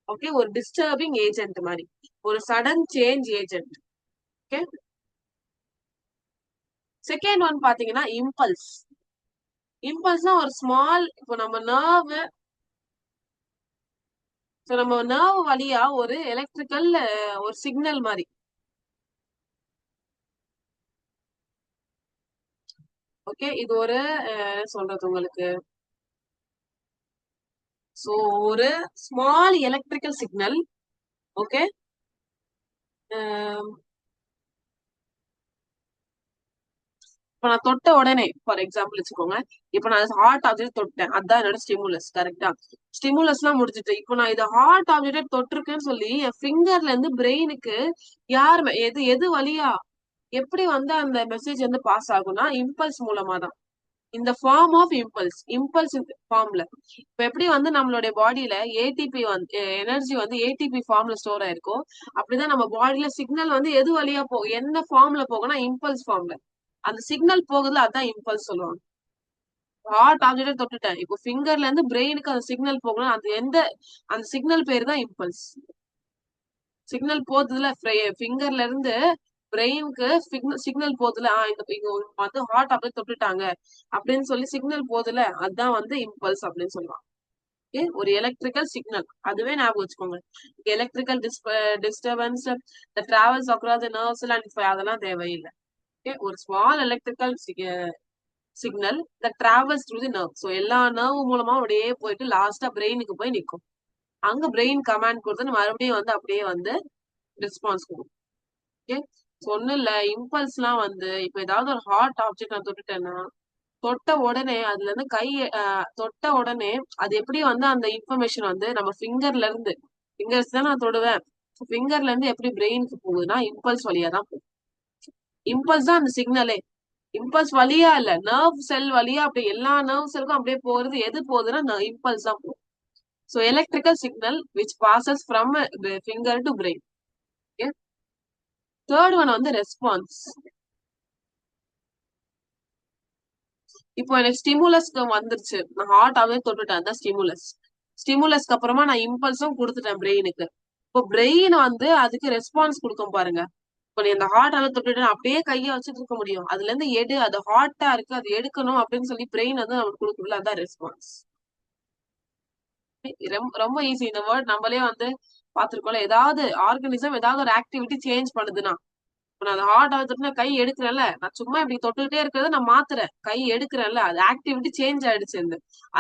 ஓகே, ஒரு டிஸ்டர்பிங் ஏஜென்ட் மாதிரி, ஒரு sudden change agent. Okay, second one பாத்தீங்கன்னா இம்பல்ஸ். இம்பல்ஸ்னா ஒரு ஸ்மால், இப்போ நம்ம நர்வ் வழியா ஒரு எலக்ட்ரிக்கல் ஒரு சிக்னல் மாதிரி. ஓகே, இது ஒரு சொல்றது உங்களுக்கு, சோ ஒரு ஸ்மால் எலக்ட்ரிக்கல் சிக்னல். ஓகே, இப்ப நான் தொட்ட உடனே ஃபார் எக்ஸாம்பிள் வச்சுக்கோங்க, இப்ப நான் ஹார்ட் ஆப்ஜெக்ட் தொட்டேன், அதான் என்னோட ஸ்டிமுலஸ். கரெக்டா? ஸ்டிமுலஸ் எல்லாம் முடிச்சுட்டு இப்போ நான் இதை ஹார்ட் ஆப்ஜெக்ட் தொட்டிருக்கேன்னு சொல்லி என் ஃபிங்கர்ல இருந்து பிரெயினுக்கு எது எது வழியா எப்படி வந்து அந்த மெசேஜ் வந்து பாஸ் ஆகும்னா இம்பல்ஸ் மூலமா தான். இந்த ஃபார்ம் ஆஃப் இம்பல்ஸ் ஃபார்ம்ல இப்ப எப்படி வந்து நம்மளுடைய பாடியில ஏடிபி வந்து எனர்ஜி வந்து ஏடிபி ஃபார்ம்ல ஸ்டோர் ஆயிருக்கும், அப்படிதான் நம்ம பாடியில சிக்னல் வந்து எது வழியா போகும், என்ன ஃபார்ம்ல போகும்னா இம்பல்ஸ் ஃபார்ம்ல. அந்த சிக்னல் போகுதுல, அதான் இம்பல்ஸ் சொல்லுவாங்க. ஹார்ட் ஆப்ஜெக்ட் தொட்டுட்டேன், இப்போ ஃபிங்கர்ல இருந்து பிரெயினுக்கு அந்த சிக்னல் போகணும், அந்த சிக்னல் பேரு தான் இம்பல்ஸ். சிக்னல் போகுதுல ஃபிங்கர்ல இருந்து பிரெயினுக்கு சிக்னல் போகுதுல, இங்க வந்து ஹார்ட் அப்படியே தொட்டுட்டாங்க அப்படின்னு சொல்லி சிக்னல் போகுதுல, அதுதான் வந்து இம்பல்ஸ் அப்படின்னு சொல்லுவாங்க. ஒரு எலக்ட்ரிக்கல் சிக்னல், அதுவே ஞாபகம் வச்சுக்கோங்க. Electrical disturbance travels across nerves எல்லாம் அதெல்லாம் தேவையில்லை. ஒரு small electrical signal that travels through the nerve. So எல்லா நர்வ் மூலமா அப்படியே போயிட்டு லாஸ்டா பிரெயினுக்கு போய் நிற்கும். அங்க பிரெயின் கமாண்ட் கொடுத்து மறுபடியும் வந்து அப்படியே வந்து ரெஸ்பான்ஸ் கொடுக்கும். ஓகே, ஒன்னும் இல்ல, இம்பல்ஸ் எல்லாம் வந்து இப்ப ஏதாவது ஒரு ஹார்ட் ஆப்ஜெக்ட் நான் தொட்டுட்டேன்னா, தொட்ட உடனே அதுல இருந்து தொட்ட உடனே அது எப்படி வந்து அந்த இன்ஃபர்மேஷன் வந்து நம்ம ஃபிங்கர்ஸ் தான் நான் தொடுவேன், ஃபிங்கர்ல இருந்து எப்படி பிரெயினுக்கு போகுதுன்னா இம்பல்ஸ் வழியா தான் போகும். இம்பல்ஸ் தான் அந்த சிக்னலே. இம்பல்ஸ் வழியா இல்ல, நர்வ் செல் வழியா அப்படியே எல்லா நர்வ் செல்லுக்கும் அப்படியே போறது, எது போகுதுன்னா இம்பல்ஸ் தான் போகும். So electrical signal which bosses from finger to brain. Third one வந்து ரெஸ்பான்ஸ். இப்போ எனக்கு ஸ்டிமுலஸ்க்கு வந்துருச்சு, நான் ஹார்ட் ஆவே தொட்டுட்டேன், அதான் ஸ்டிமுலஸ். ஸ்டிமுலஸ்க்கு அப்புறமா நான் இம்பல்ஸும் கொடுத்துட்டேன் பிரெயினுக்கு. இப்போ பிரெயின் வந்து அதுக்கு ரெஸ்பான்ஸ் கொடுக்கும் பாருங்க. இப்போ நீ அந்த ஹார்ட் அளவு தொட்டுட்டு அப்படியே கையை வச்சுட்டு இருக்க முடியும், அதுல இருந்து அது ஹாட்டா இருக்கு, அது எடுக்கணும் அப்படின்னு சொல்லி பிரெயின் வந்து நமக்கு கொடுக்கும்ல, அதான் ரெஸ்பான்ஸ். ரொம்ப ஈஸி இந்த வேர்ட், நம்மளே வந்து பாத்துருக்கோம்ல, ஏதாவது ஆர்கனிசம் ஏதாவது ஒரு ஆக்டிவிட்டி சேஞ்ச் பண்ணுதுன்னா, நான் அந்த ஹார்ட் ஆகுதுன்னா கை எடுக்கிறேன்ல, நான் சும்மா இப்படி தொட்டுக்கிட்டே இருக்கிறத நான் மாத்துறேன், கை எடுக்கிறேன்ல, அது ஆக்டிவிட்டி சேஞ்ச் ஆயிடுச்சு.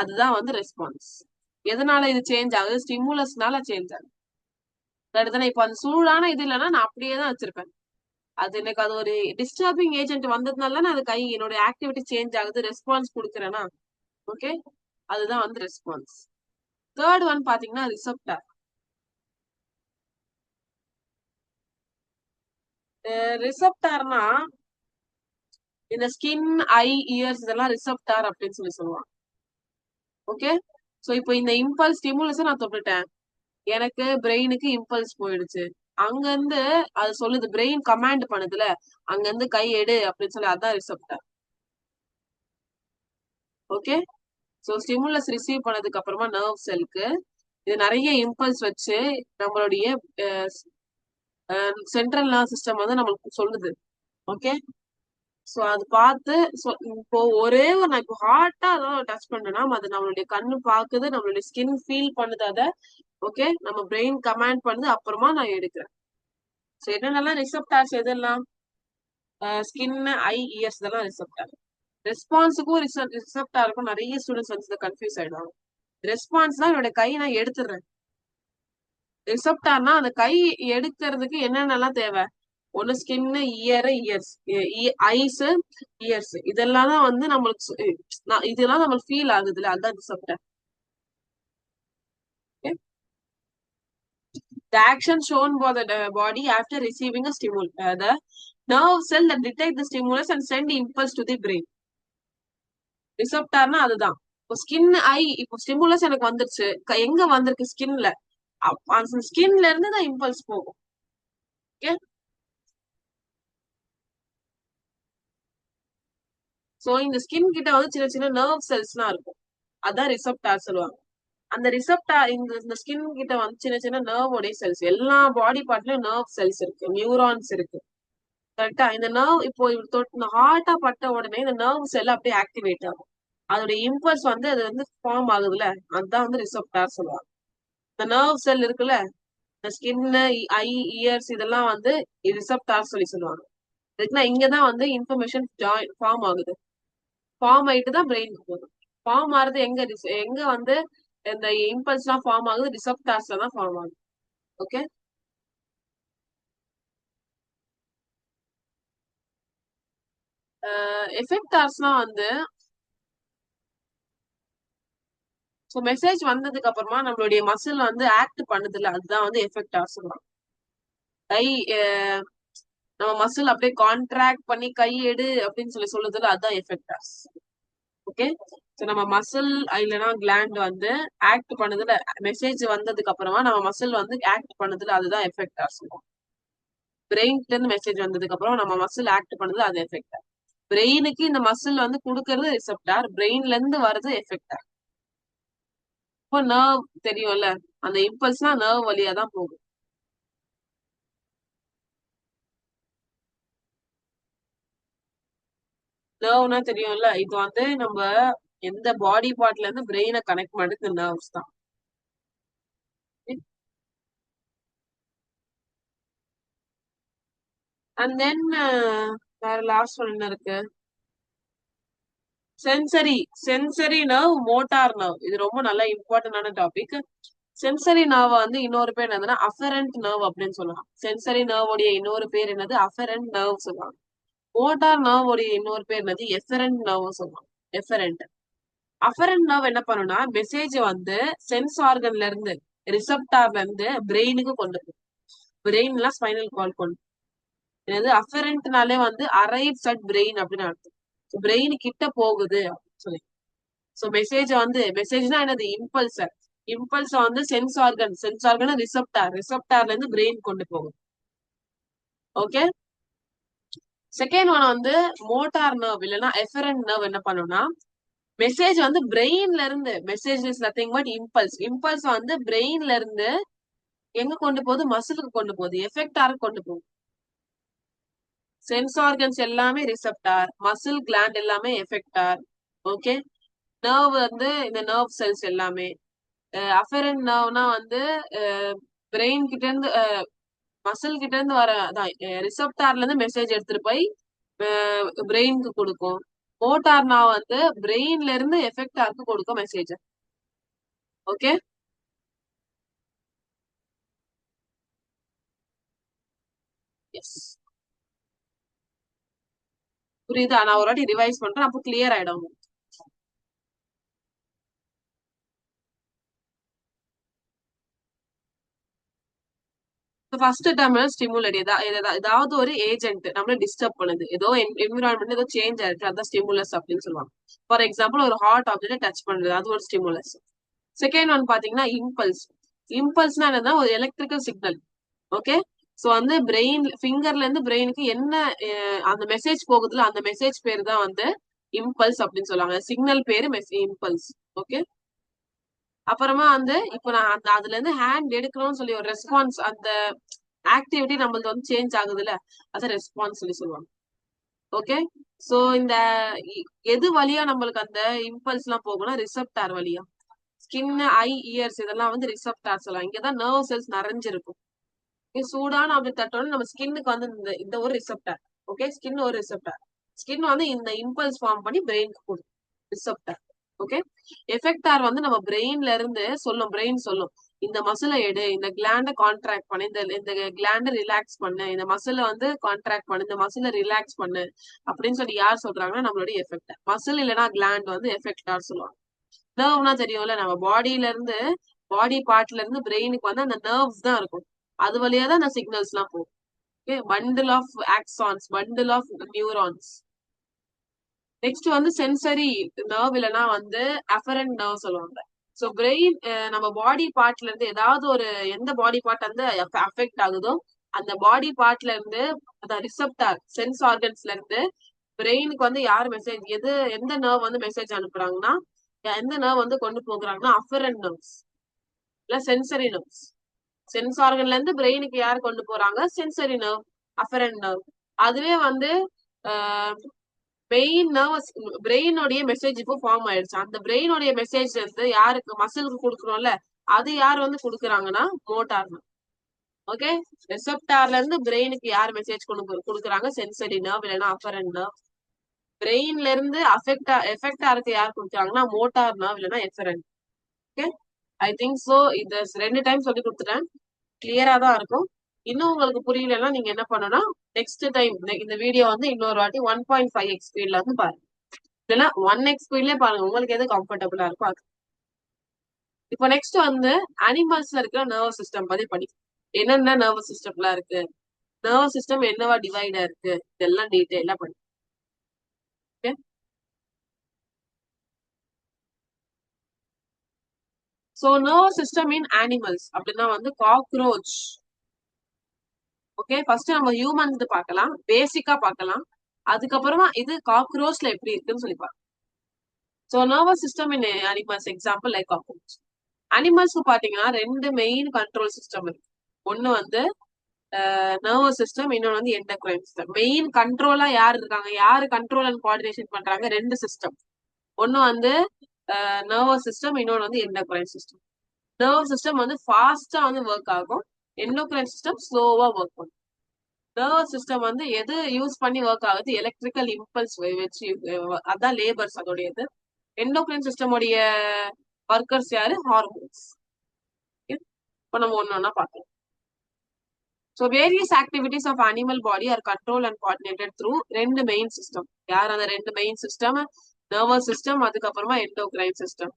அதுதான் வந்து ரெஸ்பான்ஸ். எதனால இது சேஞ்ச் ஆகுது? ஸ்டிமுலஸ்னால சேஞ்ச் ஆகுது. அடுத்தது இப்ப அந்த சூடான இது இல்லைன்னா நான் அப்படியே தான் வச்சிருப்பேன். அது எனக்கு அது ஒரு டிஸ்டர்பிங் ஏஜென்ட் வந்ததுனால நான் அது கை என்னோட ஆக்டிவிட்டி சேஞ்ச் ஆகுது, ரெஸ்பான்ஸ் கொடுக்குறேன்னா. ஓகே, அதுதான் வந்து ரெஸ்பான்ஸ். தேர்ட் ஒன் பாத்தீங்கன்னா ரிசப்டார். ரிசப்டார்னா இந்த ஸ்கின், ஐ, இயர்ஸ் இதெல்லாம் ரிசப்டார் அப்படின்னு சொல்லுவாங்க. ஓகே, சோ இப்போ இந்த இம்பல்ஸ் ஸ்டிமுலஸ் நான் தொட்டுட்டேன், எனக்கு பிரெயினுக்கு இம்பல்ஸ் போயிடுச்சு. அங்க இருந்து அது சொல்லுது, பிரெயின் கமாண்ட் பண்ணுதுல, அங்க இருந்து கை எடு அப்படின்னு சொல்லி, அதான் receptor. Okay, so stimulus receive பண்ணதுக்கு அப்புறமா நர்வ் செல்க்கு இது நிறைய இம்பல்ஸ் வச்சு நம்மளுடைய சென்ட்ரல் நர்வ் சிஸ்டம் வந்து நம்மளுக்கு சொல்லுது. ஓகே, சோ அது பார்த்து இப்போ ஒரே ஒரு நான் இப்போ ஹார்ட்டா அதாவது டச் பண்றேன்னா அது நம்மளுடைய கண்ணு பாக்குது, நம்மளுடைய ஸ்கின் ஃபீல் பண்ணுது அதை. ஓகே, நம்ம பிரெயின் கமாண்ட் பண்ணுது, அப்புறமா நான் எடுக்கிறேன். சோ என்னென்னலாம் ரிசப்டார்ஸ் எதெல்லாம்? ஸ்கின், ஐ, இயர்ஸ் இதெல்லாம் ரிசப்டார். ரெஸ்பான்ஸுக்கும் ரிசப்டாருக்கும் நிறைய ஸ்டூடெண்ட்ஸ் வந்து கன்ஃபியூஸ் ஆயிடுவாங்க. ரெஸ்பான்ஸ் தான் என்னோட கை நான் எடுத்துடுறேன். ரிசப்டார்னா அந்த கை எடுக்கிறதுக்கு என்னென்னலாம் தேவை? ஒண்ணு ஸ்கின், இயர்ஸ், ஐஸ், இயர்ஸ் இதெல்லாம் தான் வந்து நம்மளுக்கு இதெல்லாம் நம்மளுக்கு ஃபீல் ஆகுதுல்ல, அதுதான் receptor. The action shown by the body after receiving a stimulus. The nerve cell that detect the stimulus and send impulse to the brain. ரிசப்டார்னா அதுதான். இப்போ ஸ்கின், ஐ, இப்போ ஸ்டிமுலஸ் எனக்கு வந்துருச்சு, எங்க வந்திருக்கு? ஸ்கின்ல. அந்த ஸ்கின்ல இருந்து தான் இம்பல்ஸ் போகும். ஓகே, சோ இந்த ஸ்கின் கிட்ட வந்து சின்ன சின்ன நர்வ் செல்ஸ்லாம் இருக்கும், அதான் ரிசப்டார் சொல்லுவாங்க. அந்த ரிசப்டார் இந்த ஸ்கின் கிட்ட வந்து சின்ன சின்ன நர்வோடைய செல்ஸ், எல்லா பாடி பார்ட்லயும் நர்வ் செல்ஸ் இருக்கு, நியூரான்ஸ் இருக்கு. கரெக்டா? இந்த நர்வ் இப்போ ஹார்ட்டா பட்ட உடனே இந்த நர்வ் செல் அப்படியே ஆக்டிவேட் ஆகும். அதோட இம்பல்ஸ் வந்து அது வந்து ஃபார்ம் ஆகுதுல, அதுதான் வந்து ரிசப்டார் சொல்லுவாங்க. இந்த நர்வ் செல் இருக்குல்ல, இந்த ஸ்கின், ஐ, இயர்ஸ் இதெல்லாம் வந்து ரிசப்டார் சொல்லுவாங்க. இதுக்குன்னா இங்கதான் வந்து இன்ஃபர்மேஷன் ஃபார்ம் ஆகுது. ஃபார்ம் ஆயிட்டு தான் பிரெயினுக்கு போகுது. ஃபார்ம் ஆகுறது எங்க? எங்க வந்து இந்த இம்பல்ஸ் எல்லாம் ஃபார்ம் ஆகுது? ரிசப்டார்ஸ்ல தான் ஃபார்ம் ஆகுது. ஓகே, எஃபெக்டார்ஸ்லாம் வந்து ஸோ மெசேஜ் வந்ததுக்கு அப்புறமா நம்மளுடைய மசில் வந்து ஆக்ட் பண்ணுதுல, அதுதான் வந்து எஃபெக்டார்ஸ் சொல்லுவாங்க. கை நம்ம மசில் அப்படியே கான்ட்ராக்ட் பண்ணி கை எடு அப்படின்னு சொல்லுதுல, அதுதான் எஃபெக்டார்ஸ். ஓகே, சோ நம்ம மசில் இல்லைன்னா கிளாண்ட் வந்து ஆக்ட் பண்ணுதுல, மெசேஜ் வந்ததுக்கு அப்புறமா நம்ம மசில் வந்து ஆக்ட் பண்ணுதுல, அதுதான் எஃபெக்டார்ஸ் சொல்லுவோம். பிரெயின்ல இருந்து மெசேஜ் வந்ததுக்கு அப்புறம் நம்ம மசில் ஆக்ட் பண்ணுது, அது எஃபெக்டார். பிரெயினுக்கு இந்த மசில் வந்து கொடுக்கறது ரிசப்டார், பிரெயின்ல இருந்து வர்றது எஃபெக்டார். இப்போ நர்வ் தெரியும்ல, அந்த இம்பல்ஸ்லாம் நர்வ் வழியா தான் போகும். நர்வ்னா தெரியும்ல, இது வந்து நம்ம எந்த பாடி பார்ட்ல இருந்து பிரெயினை கனெக்ட் பண்றது நர்வ்ஸ் தான். அண்ட் தென் வேற லாஸ்ட் ஒன் என்ன இருக்கு? Sensory. Sensory nerve, motor nerve, இது ரொம்ப நல்ல இம்பார்ட்டன்டான டாபிக். சென்சரி நர்வ் வந்து இன்னொரு பேர் என்னதுன்னா அஃபரண்ட் நர்வ் அப்படின்னு சொல்லலாம். சென்சரி நர்வ் உடைய இன்னொரு பேர் என்னது? அஃபரண்ட் நர்வ் சொல்லுவாங்க. மோட்டார் நர்வ் உடைய இன்னொரு பேர் என்னது? எஃபரண்ட் நர்வ் சொல்லுவாங்க. எஃபரண்ட். அஃபரண்ட் நர்வ் என்ன பண்ணும்னா மெசேஜ் வந்து சென்ஸ் ஆர்கன்ல இருந்து, ரிசப்டார்ல இருந்து பிரெயினுக்கு கொண்டு போகும். பிரெயின்லாம் ஸ்பைனல் கார்டு கொண்டு. என்னது? அஃபரண்ட்னாலே வந்து அரைவ்ஸ் அட் பிரெயின் அப்படின்னு அர்த்தம். பிரெயின் கிட்ட போகுது அப்படின்னு சொல்லி. சோ மெசேஜ்னா என்னது? இம்பல்ஸ். இம்பல்ஸ் வந்து சென்ஸ் ஆர்கன் ரிசப்டார்ல இருந்து பிரெயின் கொண்டு போகும். ஓகே, செகண்ட் ஒன் வந்து மோட்டார் நர்வ் இல்லைன்னா எஃபரண்ட் நர்வ் என்ன பண்ணும்னா மெசேஜ் வந்து பிரெயின்ல இருந்து, message is nothing but impulse. Impulse வந்து பிரெயின்ல இருந்து எங்க கொண்டு போகுது? மசிலுக்கு கொண்டு போகுது, எஃபெக்டாருக்கு கொண்டு போகுது. சென்ஸ் ஆர்கன்ஸ் எல்லாமே ரிசப்டார், மசில் கிளாண்ட் எல்லாமே எஃபெக்டார். ஓகே, நர்வ் வந்து இந்த நர்வ் செல்ஸ் எல்லாமே. அஃபரண்ட் நர்வ்னா வந்து பிரெயின் கிட்ட இருந்து மசில் கிட்ட இருந்து வர அதான் ரிசப்டார்ல இருந்து மெசேஜ் எடுத்துட்டு போய் பிரெயினுக்கு கொடுக்கும். மோட்டார்னா வந்து பிரெயின்ல இருந்து எஃபெக்டாருக்கு கொடுக்கும் மெசேஜ். ஓகே, எஸ், புரியுதா? நான் ஒரு வாட்டி ரிவைஸ் பண்றேன், அப்போ கிளியர் ஆயிடும். ஃபர்ஸ்ட் டேர்ம் ஸ்டிமுலேட் ஏதாவது ஒரு ஏஜென்ட் நம்மள டிஸ்டர்ப் பண்ணுது, ஏதோ என்விரான்மெண்ட் ஏதோ சேஞ்ச் ஆயிருக்கு, அதான் ஸ்டிமுலஸ் அப்படின்னு சொல்லுவாங்க. ஃபார் எக்ஸாம்பிள் ஒரு ஹாட் ஆப்ஜெக்ட் டச் பண்றது, அது ஒரு ஸ்டிமுலஸ். செகண்ட் ஒன் பாத்தீங்கன்னா இம்பல்ஸ். இம்பல்ஸ்னா என்னன்னா ஒரு எலக்ட்ரிக்கல் சிக்னல். ஓகே, சோ வந்து பிரெயின் ஃபிங்கர்ல இருந்து பிரெயினுக்கு என்ன அந்த மெசேஜ் போகுதுல, அந்த மெசேஜ் பேரு தான் வந்து இம்பல்ஸ் அப்படின்னு சொல்லுவாங்க. சிக்னல் பேரு இம்பல்ஸ். ஓகே, அப்புறமா வந்து இப்போ நான் அந்த அதுல இருந்து ஹேண்ட் எடுக்கணும்னு சொல்லி ஒரு ரெஸ்பான்ஸ், அந்த ஆக்டிவிட்டி நம்மளுக்கு வந்து சேஞ்ச் ஆகுதுல்ல, அத ரெஸ்பான்ஸ் சொல்லி சொல்லுவாங்க. ஓகே, சோ இந்த எது வழியா நம்மளுக்கு அந்த இம்பல்ஸ் எல்லாம் போகும்னா ரிசப்டார் வழியா. ஸ்கின், ஐ, இயர்ஸ் இதெல்லாம் வந்து ரிசப்டார் சொல்லலாம். இங்கதான் நர்வ் செல்ஸ் நிறைஞ்சிருக்கும். சூடான அப்படி தட்டோட நம்ம ஸ்கின்னுக்கு வந்து இந்த இந்த ஒரு ரிசப்டார். ஓகே, ஸ்கின் ஒரு ரிசப்டார். ஸ்கின் வந்து இந்த இம்பல்ஸ் ஃபார்ம் பண்ணி பிரெயினுக்கு கொடுக்கும், ரிசப்டார். ஓகே, எஃபெக்டார் வந்து நம்ம பிரெயின்ல இருந்து சொல்லும், பிரெயின் சொல்லும் இந்த மசிலை எடு, இந்த கிளாண்ட கான்ட்ராக்ட் பண்ணு, இந்த கிளாண்ட ரிலாக்ஸ் பண்ணு, இந்த மசில வந்து கான்ட்ராக்ட் பண்ணு, இந்த மசில ரிலாக்ஸ் பண்ணு அப்படின்னு சொல்லி யார் சொல்றாங்கன்னா நம்மளுடைய எஃபெக்டார். மசில் இல்லைன்னா கிளாண்ட் வந்து எஃபெக்டார் சொல்லுவாங்க. நர்வ்னா தெரியும்ல, நம்ம பாடியில இருந்து பாடி பார்ட்ல இருந்து பிரெயினுக்கு வந்து அந்த நர்வ்ஸ் தான் இருக்கும், அது வழியா தான் அந்த சிக்னல்ஸ் எல்லாம் போகும். Okay, bundle of axons, bundle of neurons. Next வந்து சென்சரி நர்வ் இல்லைன்னா வந்து அஃபரண்ட் நர்வ் சொல்லுவாங்க. சோ பிரெயின் நம்ம பாடி பார்ட்ல இருந்து ஏதாவது ஒரு எந்த பாடி பார்ட் வந்து அஃபெக்ட் ஆகுதோ அந்த பாடி பார்ட்ல இருந்து அந்த ரிசப்டார் சென்ஸ் ஆர்கன்ஸ்ல இருந்து பிரெயினுக்கு வந்து யார் மெசேஜ் எந்த நர்வ் வந்து மெசேஜ் அனுப்புறாங்கன்னா, எந்த நர்வ் வந்து கொண்டு போகிறாங்கன்னா அஃபரண்ட் நர்வ்ஸ் இல்ல சென்சரி நர்வ்ஸ். சென்ஸ் ஆர்கன்ல இருந்து பிரெயினுக்கு யார் கொண்டு போறாங்க? Sensory nerve, afferent nerve. அதுவே வந்து மெயின் நர்வஸ் பிரெயினோடைய மெசேஜ் இப்போ ஃபார்ம் ஆயிடுச்சு. அந்த பிரெயினோடைய மெசேஜ் வந்து யாருக்கு மசிலுக்கு கொடுக்குறோம்ல, அது யார் வந்து கொடுக்குறாங்கன்னா மோட்டார். ஓகே, ரிசப்டார்ல இருந்து பிரெயினுக்கு யார் மெசேஜ் கொடுக்குறாங்க? சென்சரி நர்வ் இல்லைன்னா அஃபரண்ட் நர்வ். பிரெயின்ல இருந்து எஃபெக்டா இருக்கு யார் கொடுக்குறாங்கன்னா மோட்டார் நர்வ் இல்லைன்னா efferent. Okay, I think so. இது 2 டைம் சொல்லி கொடுத்துட்டேன், கிளியரா தான் இருக்கும். இன்னும் உங்களுக்கு புரியலன்னா நீங்க என்ன பண்ணணும், நெக்ஸ்ட் டைம் இந்த வீடியோ வந்து இன்னொரு வாட்டி 1.5x ஸ்பீட்ல வந்து பாருங்க, இல்லைன்னா 1x ஸ்பீட்லயே பாருங்க, உங்களுக்கு எது கம்ஃபர்டபுளா இருக்கோ அது. இப்போ நெக்ஸ்ட் வந்து அனிமல்ஸ்ல இருக்கிற நர்வஸ் சிஸ்டம் பத்தி படிக்கும். என்னென்ன நர்வஸ் சிஸ்டம்லாம் இருக்கு, நர்வஸ் சிஸ்டம் என்னவா டிவைடா இருக்கு, இதெல்லாம் டீடைலா படிக்கும். Okay, so nervous system in animals அப்படின்னா வந்து காக்ரோச். ஓகே, ஃபர்ஸ்ட் நம்ம ஹியூமன்ஸ் பார்க்கலாம், பேசிக்கா பார்க்கலாம். அதுக்கப்புறமா இது காக்ரோச்ல எப்படி இருக்குன்னு சொல்லி பார்க்கலாம். So nervous system in animals example like cockroach. அனிமல்ஸ்க்கு பாத்தீங்கன்னா 2 மெயின் கண்ட்ரோல் சிஸ்டம் இருக்கு. ஒண்ணு வந்து நர்வஸ் சிஸ்டம், இன்னொன்னு வந்து எண்டோக்ரைன் சிஸ்டம். மெயின் கண்ட்ரோலா யார் இருக்காங்க, யாரு கண்ட்ரோல் அண்ட் கோஆர்டினேஷன் பண்றாங்க? 2 சிஸ்டம். ஒண்ணு வந்து நர்வஸ் சிஸ்டம், இன்னொன்னு வந்து எண்டோக்ரைன் சிஸ்டம். நர்வஸ் சிஸ்டம் வந்து ஃபாஸ்டா வந்து ஒர்க் ஆகும், எண்டோக்ரைன் சிஸ்டம் ஸ்லோவா ஒர்க் பண்ணும். நர்வஸ் சிஸ்டம் வந்து எது யூஸ் பண்ணி ஒர்க் ஆகுது? எலக்ட்ரிக்கல் இம்பல்ஸ் வச்சு, அதான் லேபர்ஸ் அதோடையது. எண்டோக்ரைன் சிஸ்டமுடைய ஒர்க்கர்ஸ் யாரு? ஹார்மோன்ஸ். இப்போ நம்ம ஒன்னொன்னா பார்க்கலாம். So various activities of animal body are controlled and coordinated through 2 main system. யார் அந்த 2 main system? nervous system, அதுக்கப்புறமா endocrine system.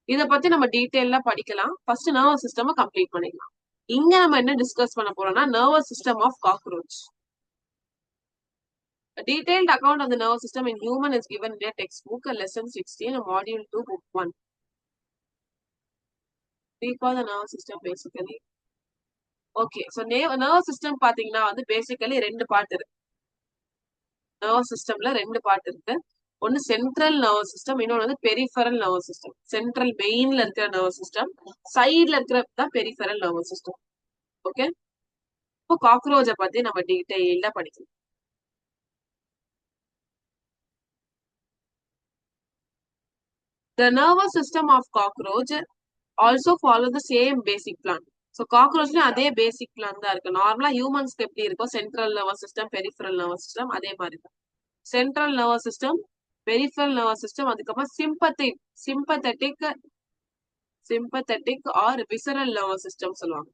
இத பத்தி நம்ம டீடைலா படிக்கலாம். ஃபர்ஸ்ட் நர்வஸ் சிஸ்டம் கம்ப்ளீட் பண்ணிக்கலாம். இங்க நம்ம என்ன டிஸ்கஸ் பண்ண போறோம்னா nervous system of cockroach. A detailed account of the nervous system in human is given in a textbook, lesson 16, module 2, book 1. Recall the nervous system basically. Okay, so nervous system பாத்தீங்கன்னா வந்து basically 2 part இருக்கு. Nervous சிஸ்டம்ல 2 part இருக்கு. ஒன்னு central nervous system, இன்னொன்னு வந்து peripheral nervous system. Central மெயின்ல இருக்கிற nervous system, சைடுல இருக்கிறது தான் பெரிஃபரல் நர்வஸ் சிஸ்டம். ஓகே, இப்போ காக்ரோச்சை பத்தி நம்ம டீடைலா படிக்கலாம். The nervous system of cockroach also follow the same basic plan. So காக்ரோச்லயும் அதே பேசிக் பிளான் தான் இருக்கு. நார்மலா ஹியூமன்ஸ்க்கு எப்படி இருக்கும், central nervous system, peripheral nervous system, அதே மாதிரி தான். Central nervous system, peripheral nervous system, அதுக்கப்புறம் sympathetic or visceral nervous system சொல்லுவாங்க.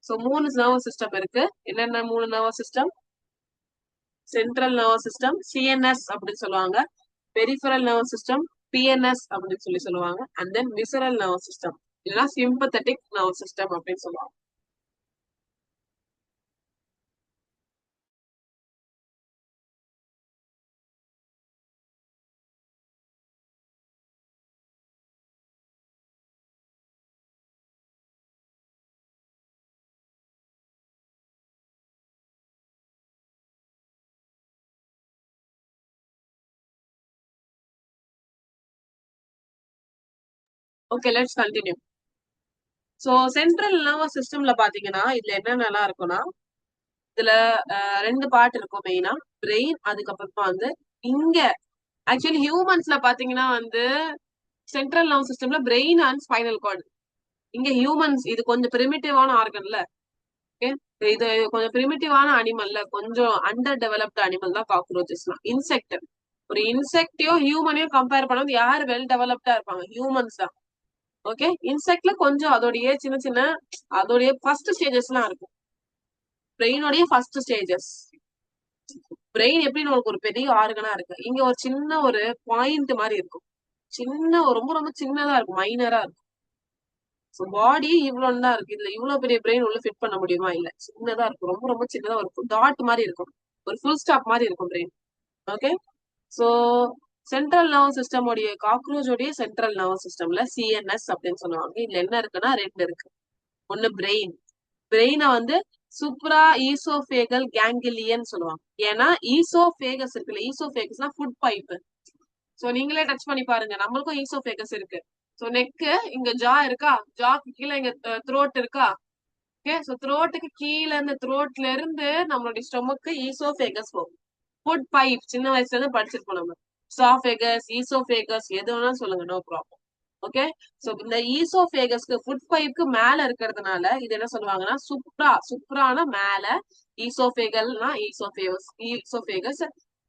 ஸோ 3 நர்வஸ் சிஸ்டம் இருக்கு. என்னென்ன 3 nervous system? Central nervous system CNS அப்படின்னு சொல்லுவாங்க, பெரிஃபரல் நர்வஸ் சிஸ்டம் பிஎன்எஸ் அப்படின்னு சொல்லுவாங்க, and then visceral nervous system இல்லைன்னா சிம்பத்தட்டிக் நர்வஸ் சிஸ்டம் அப்படின்னு சொல்லுவாங்க. Okay, let's continue. So central nervous சிஸ்டம்ல பாத்தீங்கன்னா இதுல என்னென்னலாம் இருக்கும்னா, இதுல 2 பார்ட் இருக்கும் மெயினா. பிரெயின், அதுக்கப்புறமா வந்து இங்க ஆக்சுவலி ஹியூமன்ஸ்ல பாத்தீங்கன்னா வந்து சென்ட்ரல் நர்வஸ் சிஸ்டம்ல பிரெயின் அண்ட் ஸ்பைனல் கார்டு. இங்க ஹியூமன்ஸ் இது கொஞ்சம் பிரிமிட்டிவான ஆர்கன்ல, ஓகே, இது கொஞ்சம் பிரிமிட்டிவான அனிமல்ல, கொஞ்சம் அண்டர் டெவலப்டு அனிமல் தான் காக்ரோச்சஸ்லாம். இன்செக்ட், ஒரு இன்செக்டையும் ஹியூமனையும் கம்பேர் பண்ணது யாரு வெல் டெவலப்டா இருப்பாங்க? ஹியூமன்ஸ் தான். ஓகே, இன்செக்ட்ல கொஞ்சம் அதோடைய சின்ன சின்ன அதோடைய ஃபர்ஸ்ட் ஸ்டேஜஸ் எல்லாம் இருக்கும். பிரெயினோடைய ஃபர்ஸ்ட் ஸ்டேஜஸ். பிரெயின் எப்படி நமக்கு ஒரு பெரிய ஆர்கனா இருக்கு, இங்க ஒரு சின்ன ஒரு பாயிண்ட் மாதிரி இருக்கும், சின்ன ரொம்ப ரொம்ப சின்னதா இருக்கும், மைனரா இருக்கும். ஸோ பாடி இவ்வளவு தான் இருக்கு, இதுல இவ்வளவு பெரிய பிரெயின் உள்ள ஃபிட் பண்ண முடியுமா? இல்ல, சின்னதா இருக்கும், ரொம்ப ரொம்ப சின்னதா இருக்கும், டாட் மாதிரி இருக்கும், ஒரு ஃபுல் ஸ்டாப் மாதிரி இருக்கும் brain. Okay, so central nervous system உடைய காக்ரோச்சோடைய சென்ட்ரல் நர்வஸ் சிஸ்டம்ல சிஎன்எஸ் அப்படின்னு சொல்லுவாங்க. இதுல என்ன இருக்குன்னா 2 இருக்கு. ஒண்ணு பிரெயின். பிரெயினை வந்து சூப்ரா ஈசோஃபேகல் கேங்கிலியன் சொல்லுவாங்க. ஏன்னா ஈசோஃபேகஸ் இருக்குல்ல, ஈசோஃபேகஸ்னா ஃபுட் பைப். சோ நீங்களே டச் பண்ணி பாருங்க, நம்மளுக்கும் ஈசோஃபேகஸ் இருக்கு. சோ நெக்கு இங்க ஜா இருக்கா, ஜாக்கு கீழே இங்க த்ரோட் இருக்கா. ஓகே, சோ த்ரோட்டுக்கு கீழே இந்த த்ரோட்ல இருந்து நம்மளுடைய ஸ்டொமக்கு ஈசோஃபேகஸ் போகும். ஃபுட் பைப் சின்ன வயசுல இருந்து படிச்சிருப்போம் நம்ம. சாஃபேகஸ், ஈசோஃபேகஸ் எது வேணாலும் சொல்லுங்க, நோ ப்ராப்ளம். ஓகே, சோ இந்த ஈசோஃபேகஸ்க்கு ஃபுட் பைப்க்கு மேல இருக்கிறதுனால இது என்ன சொல்லுவாங்கன்னா சுப்ரான மேல, ஈசோஃபேகல்னா ஈசோஃபேகஸ்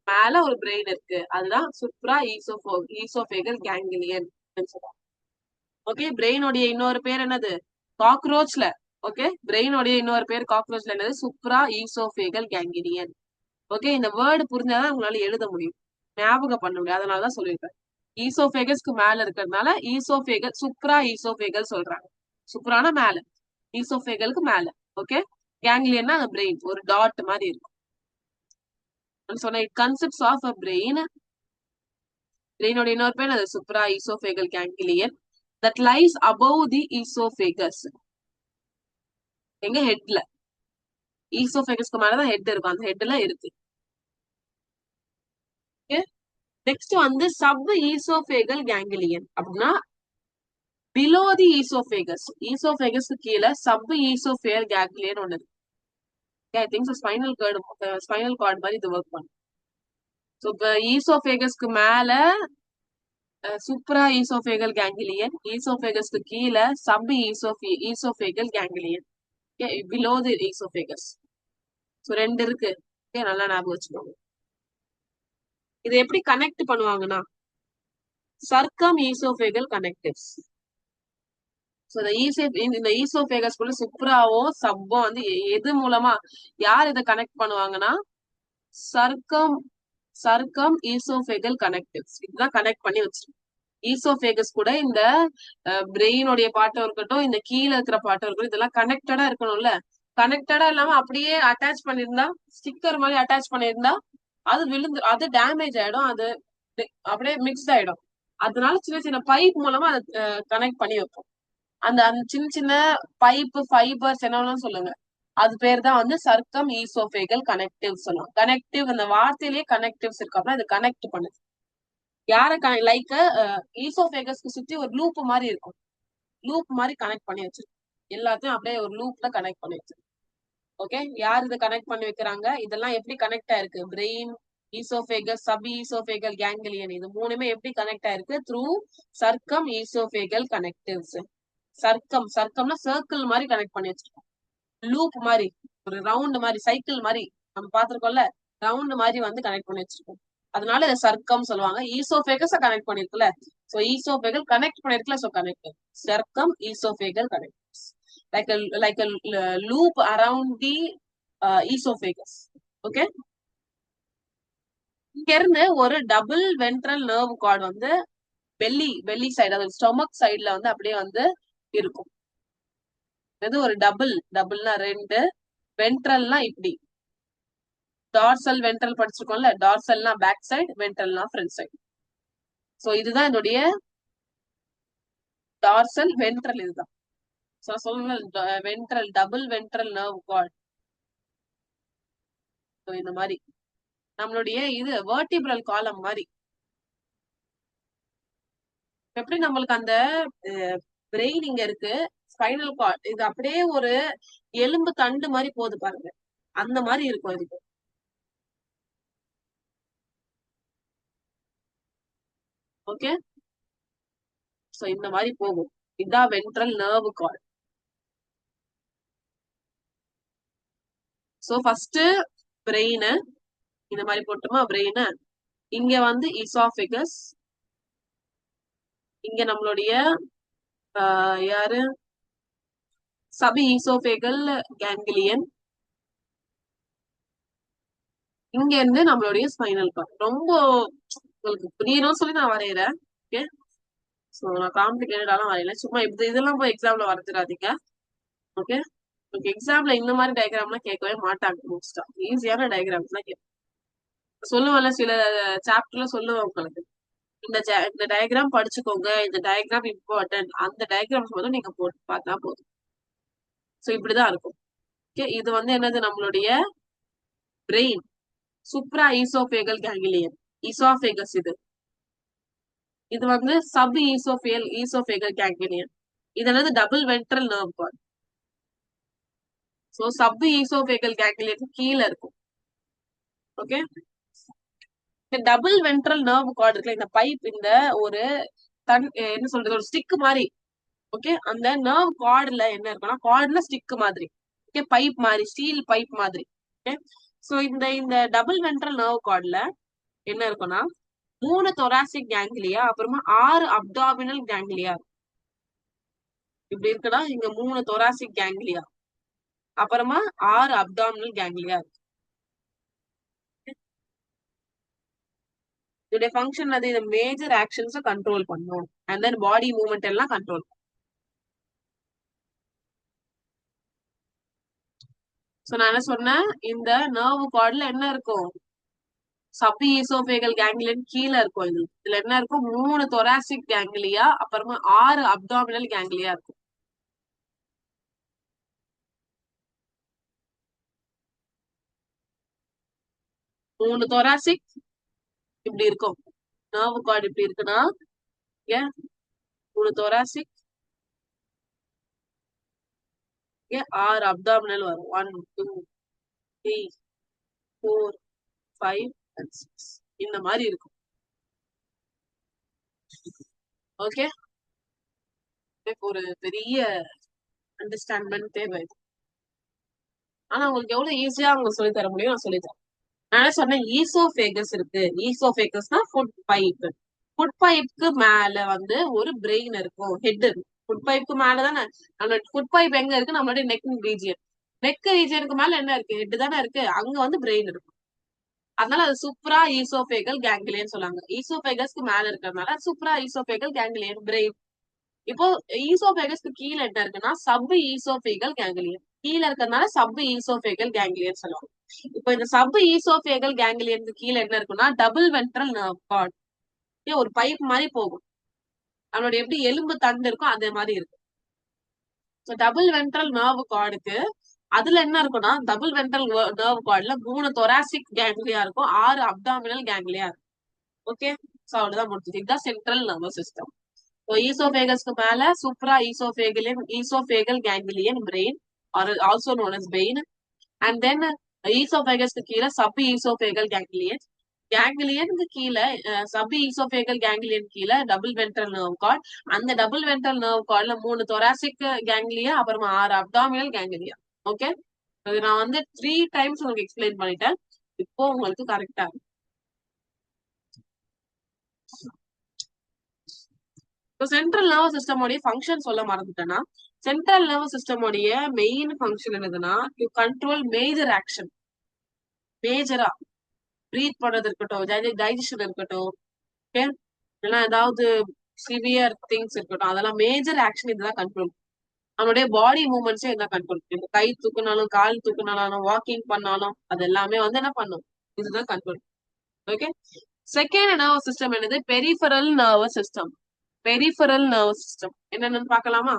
மேல ஒரு பிரெயின் இருக்கு, அதுதான் சுப்ரா ஈசோஃபேகல் கேங்கிலியன் சொல்லுவாங்க. ஓகே, பிரெயினோடைய இன்னொரு பேர் என்னது? காக்ரோச்ல. ஓகே, பிரெயினோடைய இன்னொரு பேர் காக்ரோச்ல என்னது? சுப்ரா ஈசோஃபேகல் கேங்கிலியன். ஓகே, இந்த வேர்டு புரிஞ்சாதான் உங்களால எழுத முடியும், ஞாபகம் பண்ண முடியும், அதனாலதான் சொல்லியிருக்கேன். ஈசோஃபேகஸ்க்கு மேல இருக்கிறதுனால ஈசோஃபேகல், சுப்ரா ஈசோஃபேகல் சொல்றாங்க. சுப்ரானா மேல, ஈசோஃபேகலுக்கு மேல. ஓகே, கேங்லியன்னா அந்த பிரெயின் ஒரு டாட் மாதிரி இருக்கும். சொன்ன it consists of a brain. பிரெயினோட இன்னொரு பேர் அது supra oesophageal ganglion that lies above the esophagus. எங்க ஹெட்ல, ஈசோஃபேகஸ்க்கு மேலதான் ஹெட் இருக்கும், அந்த ஹெட்ல இருக்கு. நெக்ஸ்ட் வந்து சப் ஈசோஃபேகல் கேங்கிலியன் அப்படின்னா பிலோ தி ஈசோஃபேகஸ். ஈசோஃபேகஸ்க்கு கீழே சப் ஈசோஃபேகல் கேங்கிலியன் ஒண்ணு இருக்கு. ஐ திங்க் ஸ்பைனல் கார்டு மாதிரி இது ஒர்க் பண்ணும். ஸோ இப்போ ஈசோஃபேகஸ்க்கு மேல சூப்ரா ஈசோஃபேகல் கேங்கிலியன், ஈசோஃபேகஸ்க்கு கீழே sub oesophageal ganglion, below the oesophagus. So 2 இருக்கு, நல்லா ஞாபகம் வச்சுக்கோங்க. இதை எப்படி கனெக்ட் பண்ணுவாங்கன்னா சர்க்கம் ஈசோஃபேகல் கனெக்டிவ்ஸ். இந்த ஈசோஃபேகஸ் குள்ள சுப்ராவோ சப்போ வந்து எது மூலமா யார் இதை கனெக்ட் பண்ணுவாங்கன்னா சர்க்கம் ஈசோஃபேகல் கனெக்டிவ்ஸ் இதுதான் கனெக்ட் பண்ணி வச்சிருக்கோம். ஈசோஃபேகஸ் கூட இந்த பிரெயினுடைய பாட்டும் இருக்கட்டும், இந்த கீழே இருக்கிற பாட்டும் இருக்கட்டும், இதெல்லாம் கனெக்டடா இருக்கணும்ல. கனெக்டடா இல்லாம அப்படியே அட்டாச் பண்ணிருந்தா, ஸ்டிக்கர் மாதிரி அட்டாச் பண்ணிருந்தா அது விழுந்து, அது டேமேஜ் ஆயிடும், அது அப்படியே மிக்ஸ்ட் ஆயிடும். அதனால சின்ன சின்ன பைப் மூலமா அதை கனெக்ட் பண்ணி வைப்போம். அந்த சின்ன சின்ன பைப் ஃபைபர்ஸ் என்ன சொல்லுங்க, அது பேர் தான் வந்து சர்க்கம் ஈசோஃபேகல் கனெக்டிவ் சொல்லுவோம். கனெக்டிவ், அந்த வார்த்தையிலேயே கனெக்டிவ்ஸ் இருக்கு, அப்படின்னா அது கனெக்ட் பண்ணுது. யார லைக் ஈசோஃபேகஸ்க்கு சுத்தி ஒரு லூப் மாதிரி இருக்கும், லூப் மாதிரி கனெக்ட் பண்ணி வச்சிருக்கும், எல்லாத்தையும் அப்படியே ஒரு லூப்ல கனெக்ட் பண்ணி வச்சிருக்கும். ஓகே, யார் இதை கனெக்ட் பண்ணி வைக்கிறாங்க? இதெல்லாம் எப்படி கனெக்ட் ஆயிருக்கு? Brain, oesophagus, sub oesophageal ganglion, இது மூணுமே எப்படி கனெக்ட் ஆயிருக்கு? த்ரூ சர்க்கம் ஈசோபேகல் கனெக்டிவ்ஸ். சர்க்கம்னா சர்க்கிள் மாதிரி கனெக்ட் பண்ணி வச்சிருக்கோம். லூப் மாதிரி, ஒரு ரவுண்ட் மாதிரி, சைக்கிள் மாதிரி நம்ம பாத்துருக்கோம்ல, ரவுண்ட் மாதிரி வந்து கனெக்ட் பண்ணி வச்சிருக்கோம். அதனால இதை சர்க்கம் சொல்லுவாங்க. ஈசோபேகஸ கனெக்ட் பண்ணிருக்குல்ல, சோ ஈசோபேகல் கனெக்ட் பண்ணிருக்குல்ல, so connect. Circum oesophageal connect like a loop around the esophagus. Okay, இங்க இருந்து ஒரு டபுள் வென்ட்ரல் நர்வ் கார்டு வந்து பெல்லி சைடு, அதாவது ஸ்டொமக் சைடுல வந்து அப்படியே வந்து இருக்கும். இது ஒரு டபுள்னா ரெண்டு, வென்ட்ரல்னா இப்படி. டார்சல் வென்ட்ரல் படிச்சிருக்கோம்ல, டார்சல்னா பேக் சைடு, வென்ட்ரல்னா ஃப்ரண்ட் சைடு. சோ இதுதான் என்னுடைய டார்சல் வென்ட்ரல். இதுதான் சொல்லுங்க, ventral, double ventral nerve cord. இந்த மாதிரி நம்மளுடைய இது வெர்டிபிரல் காலம் மாதிரி. எப்படி நம்மளுக்கு அந்த பிரெயின் இங்க இருக்கு, ஸ்பைனல் கார்டு இது அப்படியே ஒரு எலும்பு தண்டு மாதிரி போகுது பாருங்க, அந்த மாதிரி இருக்கும் இதுக்கு. ஓகே, சோ இந்த மாதிரி போகும். இதுதான் ventral nerve cord. So first brain இந்த மாதிரி போட்டோமா, பிரெயின் இங்க வந்து இசாஃபிகஸ், இங்க நம்மளுடைய யாரு சப் ஈசோபேகல் கேங்கிலியன், இங்க இருந்து நம்மளுடைய ஸ்பைனல் கார்டு. ரொம்ப உங்களுக்கு புரியணும்னு சொல்லி நான் வரைகிறேன். ஓகே, சோ நான் காம்ப்ளிகேட்டடாலாம் வரையல, சும்மா இதெல்லாம் போய் எக்ஸாம்ல வரைஞ்சிடாதீங்க. ஓகே, உங்களுக்கு எக்ஸாம்ல இந்த மாதிரி டயக்ராம்லாம் கேட்கவே மாட்டாங்க. மோஸ்டா ஈஸியான டயக்ராம்ஸ் தான் கேட்பேன். சொல்லுவேன்ல, சில சாப்டர்ல சொல்லுவேன் உங்களுக்கு, இந்த டயக்ராம் படிச்சுக்கோங்க, இந்த டயக்ராம் இம்பார்ட்டன்ட், அந்த டயக்ராம்ஸ் மட்டும் நீங்க போட்டு பார்த்தா போதும். சோ இப்படிதான் இருக்கும். ஓகே, இது வந்து என்னது? நம்மளுடைய பிரெயின், சுப்ரா ஈசோபேகல் கேங்கிலியன், ஈசோபேகஸ். இது வந்து சப் ஈசோபேகல் கேங்கிலியன். இது என்னது? Double ventral nerve cord. So sub oesophageal ganglion கீழே இருக்கும். ஓகே, இந்த டபுள் வென்ட்ரல் நர்வ் கார்டு இருக்குல்ல, இந்த பைப், இந்த ஒரு என்ன சொல்றது, ஒரு ஸ்டிக் மாதிரி. ஓகே, அந்த நர்வ் கார்டுல என்ன இருக்குன்னா, கார்டுல ஸ்டிக் மாதிரி, ஓகே, பைப் மாதிரி, ஸ்டீல் பைப் மாதிரி. ஓகே, சோ இந்த டபுள் வென்ட்ரல் நர்வ் கார்டுல என்ன இருக்குன்னா, 3 தொராசிக் கேங்கிலியா, அப்புறமா 6 அப்டாமினல் கேங்கிலியா. இப்படி இருக்குன்னா இங்க 3 தொராசிக் கேங்கிலியா, அப்புறமா 6 அப்டாமினல் கேங்கிலியா இருக்கு. இதோட ஃபங்க்ஷன் அது, இந்த மேஜர் ஆக்ஷன்ஸை கண்ட்ரோல் பண்ணும், அண்ட் தென் பாடி மூவ்மெண்ட் எல்லாம் கண்ட்ரோல். சோ நான் என்ன சொன்னேன், இந்த நர்வ் கார்டுல என்ன இருக்கும்? சப் ஈசோபேகல் கேங்கிலியன் கீழே இருக்கும். இதுல என்ன இருக்கும்? 3 தொராசிக் கேங்கிலியா, அப்புறமா 6 அப்டாமினல் கேங்கிலியா இருக்கும். மூணு தொராசிக் இப்படி இருக்கும், நர்வ் கார்டு இப்படி இருக்குன்னா, 3 தொராசிக், 6 அப்டாமினல் வரும். 1 2 3 4 5 and 6 இந்த மாதிரி இருக்கும். ஓகே, ஒரு பெரிய அண்டர்ஸ்டாண்ட்மெண்ட் தேவை. ஆனா உங்களுக்கு எவ்வளவு ஈஸியா அவங்க சொல்லி தர முடியும், நான் சொல்லித்தரேன். நான் சொன்னேன் ஈசோபேகஸ் இருக்கு. ஈசோபேகஸ்னா ஃபுட் பைப். ஃபுட் பைப்புக்கு மேல வந்து ஒரு பிரெயின் இருக்கும், ஹெட். ஃபுட் பைப்புக்கு மேலதானே நம்மளோட ஃபுட் பைப் எங்க இருக்கு? நம்மளுடைய நெக் ரீஜியன். நெக் ரீஜியனுக்கு மேல என்ன இருக்கு? ஹெட் தானே இருக்கு, அங்க வந்து பிரெயின் இருக்கும். அதனால அது சுப்ரா ஈசோபேகல் கேங்கிலியன் சொல்லாங்க. ஈசோபேகஸ்க்கு மேல இருக்கிறதுனால சுப்ரா ஈசோபேகல் கேங்கிலியன் பிரெயின். இப்போ ஈசோபேகஸ்க்கு கீழே என்ன இருக்குன்னா, சப் ஈசோபேகல் கேங்கிலியன். கீழே இருக்கிறதுனால சப் ஈசோபேகல் கேங்கிலியன் சொல்லுவாங்க. இப்போ இந்த சப் ஈசோபேகல் கேங்கிலியனுக்கு கீழே என்ன இருக்குன்னா, டபுள் வென்ட்ரல் நர்வ் கார்டு. ஒரு பைப் மாதிரி போகும், நம்மளோட எப்படி எலும்பு தண்டு இருக்கும் அதே மாதிரி இருக்கும். டபுள் வென்ட்ரல் நர்வ் கார்டுக்கு அதுல என்ன இருக்கும்னா, டபுள் வென்ட்ரல் நர்வ் கார்டுல 3 தொராசிக் கேங்லியா இருக்கும், 6 அப்டாமினல் கேங்லியா இருக்கும். ஓகே, சோ அவ்வளவுதான் முடிஞ்சது. இதுதான் சென்ட்ரல் நர்வஸ் சிஸ்டம். ஈசோபேகஸ்க்கு மேல supra oesophageal ganglion brain, or also known as brain. And then ஈசோபேகஸ்க்கு கீழே சப் ஈசோபேகல் கேங்கிலியன். கேங்லியனுக்கு கீழே சப் ஈசோபேகல் கேங்லியன் கீழே டபுள் வென்ட்ரல் நர்வ் கார்ட். அந்த டபுள் வென்ட்ரல் நர்வ் கார்ட்ல 3 thoracic கேங்லியா, அப்புறமா 6 அப்டாமினல் கேங்லியா. ஓகே, இது நான் வந்து 3 டைம்ஸ் உங்களுக்கு எக்ஸ்பிளைன் பண்ணிட்டேன். இப்போ உங்களுக்கு கரெக்டா இப்போ சென்ட்ரல் நர்வஸ் சிஸ்டமோடைய ஃபங்க்ஷன் சொல்ல மறந்துட்டேன்னா, சென்ட்ரல் நர்வஸ் சிஸ்டமோடைய மெயின் ஃபங்க்ஷன் என்னதுன்னா, டு கண்ட்ரோல் மேஜர் ஆக்ஷன். மேஜரா பிரீத் பண்றது இருக்கட்டும், டைஜஷன் இருக்கட்டும், ஓகே, இல்லைன்னா ஏதாவது சிவியர் திங்ஸ் இருக்கட்டும், அதெல்லாம் மேஜர் ஆக்ஷன் இதுதான் கண்ட்ரோல். நம்மளுடைய பாடி மூவ்மெண்ட்ஸே இதுதான் கண்ட்ரோல். இந்த கை தூக்குனாலும், கால் தூக்குனாலும், வாக்கிங் பண்ணாலும், அது எல்லாமே வந்து என்ன பண்ணும், இதுதான் control. Okay, second nervous system என்னது, peripheral nervous system. Peripheral nervous system என்னன்னு பார்க்கலாமா?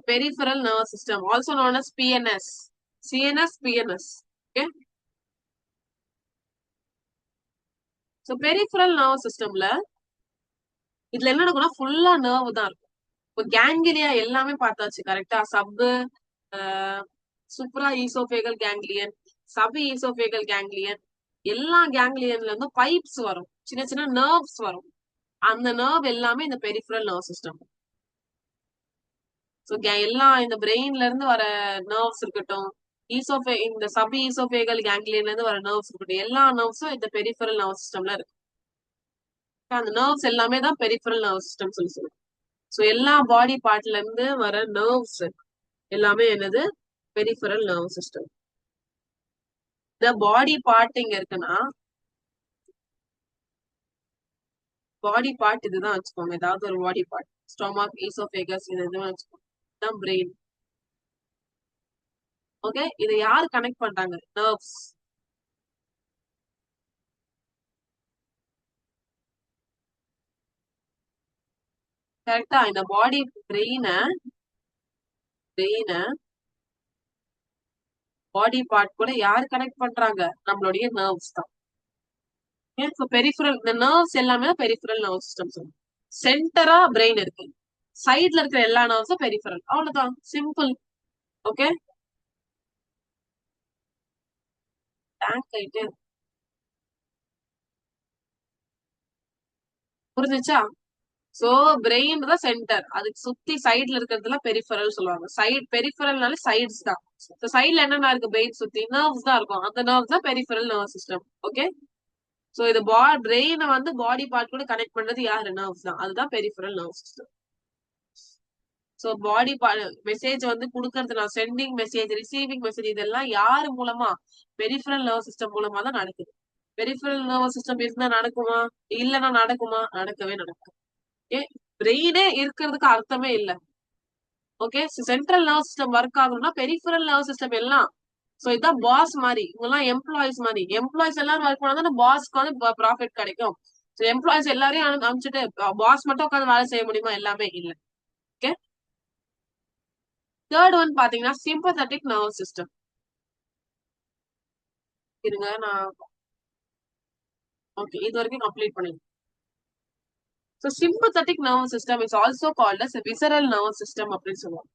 Peripheral nervous system also known as PNS, CNS, PNS. Okay, so peripheral nervous சிஸ்டம்ல இதுல என்ன நடக்கும்னா ஃபுல்லா நர்வ் தான் இருக்கும். இப்போ கேங்கிலியா எல்லாமே பார்த்தாச்சு கரெக்டா. Subhra ஈசோபேகல் ganglion, sub oesophageal ganglion, எல்லா கேங்லியன்ல இருந்தும் பைப்ஸ் வரும், சின்ன சின்ன நர்வ்ஸ் வரும். அந்த நர்வ் எல்லாமே இந்த பெரிஃபரல் நர்வ் சிஸ்டம். ஸோ எல்லாம் இந்த பிரெயின்ல இருந்து வர நர்வ்ஸ் இருக்கட்டும், இந்த சப் ஈசோபேகல் கேங்லியன்ல இருந்து வர நர்வ்ஸ் இருக்கட்டும், எல்லா நர்வ்ஸும் இந்த பெரிஃபரல் நர்வ் சிஸ்டம்ல இருக்கு. அந்த நர்வ்ஸ் எல்லாமே தான் பெரிஃபரல் நர்வ் சிஸ்டம் சொல்லி சொல்லுவோம். ஸோ எல்லா பாடி பார்ட்ல இருந்து வர நர்வ்ஸ் எல்லாமே என்னது, பெரிஃபரல் நர்வ் சிஸ்டம். இந்த பாடி பார்ட் இங்க இருக்குன்னா, பாடி பார்ட் இதுதான் வச்சுக்கோங்க. ஏதாவது ஒரு பாடி பார்ட், ஸ்டொமக், ஈசோபேகஸ், இது எதுவும் வச்சுக்கோங்க. இதுதான் பிரெயின். ஓகே, இதை யாரு கனெக்ட் பண்றாங்க? நர்வ்ஸ். கரெக்டா, இந்த பாடி பிரெயின பாடி பார்ட் கூட யாரு கனெக்ட் பண்றாங்க? நம்மளுடைய நர்வ்ஸ் தான். பெரிஃபரல், இந்த நர்வ்ஸ் எல்லாமே பெரிஃபரல் நர்வ் சிஸ்டம் சொல்லுவோம். சென்டரா பிரெயின் இருக்கு, சைட்ல இருக்கிற எல்லா நர்வ்ஸும் பெரிஃபரல். அவ்வளவுதான், சிம்பிள். ஓகே, டேங்க் ஆயிட்டு புரிஞ்சுச்சா? சோ பிரெயின் தான் சென்டர், அதுக்கு சுத்தி சைட்ல இருக்கிறதுல பெரிஃபரல் சொல்லுவாங்க. பெரிஃபரல்னால சைட்ஸ் தான். சைட்ல என்னென்ன இருக்கு, பிரெயின் சுத்தி நர்வ்ஸ் தான் இருக்கும். அந்த நர்வ்ஸ் தான் peripheral nerve system. Okay, so இது பிரெயினை வந்து பாடி பார்ட் கூட கனெக்ட் பண்றது யாரு? நர்வ்ஸ் தான். அதுதான் பெரிஃபரல் நர்வ் சிஸ்டம். சோ பாடி மெசேஜ் வந்து கொடுக்கறது, நான் சென்டிங் மெசேஜ், ரிசீவிங் மெசேஜ், இதெல்லாம் யாரு மூலமா? பெரிஃபரல் நர்வ் சிஸ்டம் மூலமா தான் நடக்குது. பெரிஃபரல் நர்வ் சிஸ்டம் இருந்தா நடக்குமா? இல்லைன்னா நடக்குமா? நடக்கவே நடக்கும். ஓகே, பிரெயினே இருக்கிறதுக்கு அர்த்தமே இல்ல. Okay, central nerve system work ஆகணும்னா பெரிஃபரல் நர்வ் சிஸ்டம் எல்லாம். சோ இதான் பாஸ் மாதிரி, இவங்கெல்லாம் எம்ப்ளாயிஸ் மாதிரி. எம்ப்ளாயிஸ் எல்லாரும் ஒர்க் பண்ணா பாஸ்க்கு வந்து ப்ராஃபிட் கிடைக்கும். சோ எம்ப்ளாயிஸ் எல்லாரையும் அனுப்பிச்சுட்டு பாஸ் மட்டும் உட்காந்து வேலை செய்ய முடியுமா? எல்லாமே இல்ல. ஓகே, தேர்ட் ஒன் பாத்தீங்கன்னா சிம்பத்தட்டிக் நர்வ் சிஸ்டம். இருங்க, நான் ஓகே இது வரைக்கும் கம்ப்ளீட் பண்ணிடுறேன். So sympathetic nervous system is also called as a visceral nervous system அப்படின்னு சொல்லுவாங்க.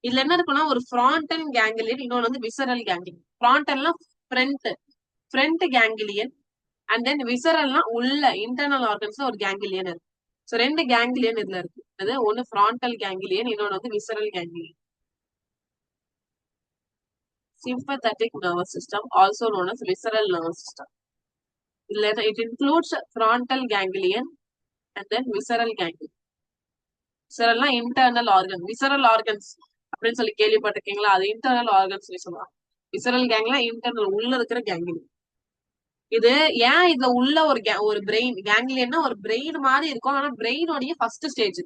இதுல என்ன இருக்குன்னா, ஒரு ஃப்ராண்டல் கேங்கிலியன், இன்னொன்னு வந்து விசரல் கேங்கிலியன். ஃப்ராண்டல்னா ஃப்ரண்ட் கேங்கிலியன், அண்ட் தென் விசரல்னா உள்ள இன்டர்னல் ஆர்கன்ஸ்ல ஒரு கேங்கிலியன் இருக்கு. சோ 2 கேங்கிலியன் இதுல இருக்கு. அது ஒன்னு ஃப்ராண்டல் கேங்கிலியன், இன்னொன்னு வந்து visceral கேங்கிலியன். Sympathetic nervous system also known as visceral nervous system. It includes frontal ganglion and then visceral ganglion. Visceral internal organ. Visceral organs அப்படின்னு சொல்லி கேள்விப்பட்டிருக்கீங்களா? அது இன்டர்னல் ஆர்கன்ஸ் சொல்லுவாங்க. விசரல் கேங்ல இன்டர்னல் உள்ள இருக்கிற கேங்கிலியன். இது ஏன் இதுல உள்ள ஒரு பிரெயின் கேங்லியன்னா ஒரு பிரெயின் மாதிரி இருக்கும். ஆனா பிரெயினோடைய ஃபர்ஸ்ட் ஸ்டேஜ்.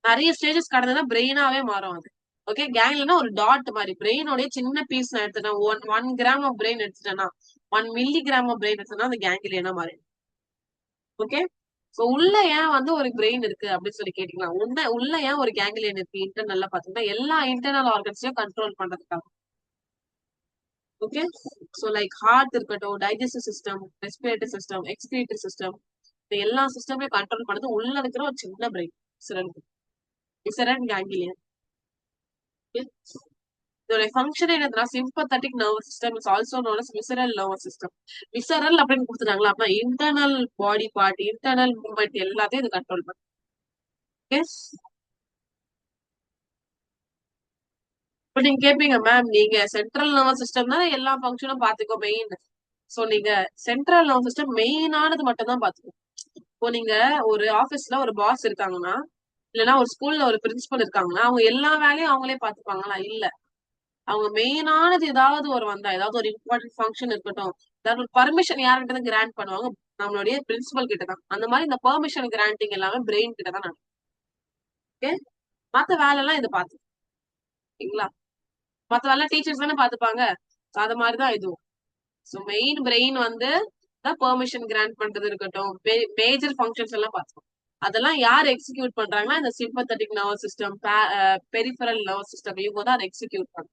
நிறைய ஸ்டேஜஸ் கடந்தா பிரெயினாவே மாறும் அது. ஓகே, கேங்லியனா ஒரு டாட் மாதிரி, பிரெயினோடைய சின்ன பீஸ் நான் எடுத்துட்டேன், 1 கிராம் ஆஃப் பிரெயின் எடுத்துட்டேன்னா, 1 மில்லிகிராம் ஆஃப் பிரெயின் எடுத்தா அந்த கேங்கிலியனா மாறி. ஓகே, சோ உள்ள ஏன் வந்து ஒரு பிரெயின் இருக்கு அப்படின்னு சொல்லி கேட்டீங்களா? உள்ள ஏன் ஒரு கேங்கிலியன் இருக்கு இன்டர்னல்ல பாத்தீங்கன்னா, எல்லா இன்டர்னல் ஆர்கன்ஸையும் கண்ட்ரோல் பண்றதுக்காக. ஓகே, சோ லைக் ஹார்ட் இருக்கட்டும், digestive system, respiratory system, excretory system, இந்த எல்லா சிஸ்டமே கண்ட்ரோல் பண்ணது உள்ள இருக்கிற ஒரு சின்ன பிரெயின், விசரல் கேங்கிலியன். இதோட ஃபங்க்ஷன் என்னதுன்னா sympathetic nervous system is also known as visceral nervous system. Visceral அப்படின்னு கொடுத்துட்டாங்களா அப்படின்னா internal body part, internal movement எல்லாத்தையும் இது கண்ட்ரோல் பண்ணும். எஸ். இப்ப நீங்க கேட்பீங்க மேம், நீங்க சென்ட்ரல் நர்வஸ் சிஸ்டம் தான் எல்லா ஃபங்க்ஷனும் பாத்துக்கோ மெயின். சோ நீங்க சென்ட்ரல் நர்வஸ் சிஸ்டம் மெயினானது மட்டும் தான் பாத்துக்கோ. இப்போ நீங்க ஒரு ஆபீஸ்ல ஒரு பாஸ் இருக்காங்கன்னா, இல்லைன்னா ஒரு ஸ்கூல்ல ஒரு பிரின்சிபல் இருக்காங்கன்னா, அவங்க எல்லா வேலையும் அவங்களே பாத்துப்பாங்களா? இல்ல. அவங்க மெயினானது ஏதாவது ஒரு வந்தா, ஏதாவது ஒரு இம்பார்ட்டன்ட் ஃபங்க்ஷன் இருக்கட்டும், ஏதாவது ஒரு பர்மிஷன் யார்கிட்ட கிராண்ட் பண்ணுவாங்க? நம்மளுடைய பிரின்சிபல் கிட்ட தான். அந்த மாதிரி இந்த பெர்மிஷன் கிராண்டிங் எல்லாமே பிரெயின் கிட்ட தான் நடக்கும். ஓகே, மத்த வேலை எல்லாம் இது பாத்துங்களா? மத்த வேலை டீச்சர்ஸ் தானே பாத்துப்பாங்க. அது மாதிரிதான் இதுவும். சோ மெயின் பிரெயின் வந்து பெர்மிஷன் கிராண்ட் பண்றது இருக்கட்டும், மேஜர் ஃபங்க்ஷன்ஸ் எல்லாம் பார்த்துக்கணும். அதெல்லாம் யார் எக்ஸிக்யூட் பண்றாங்கன்னா இந்த sympathetic nervous system, peripheral nervous system, இவங்க தான் அதை எக்ஸிக்யூட் பண்றாங்க.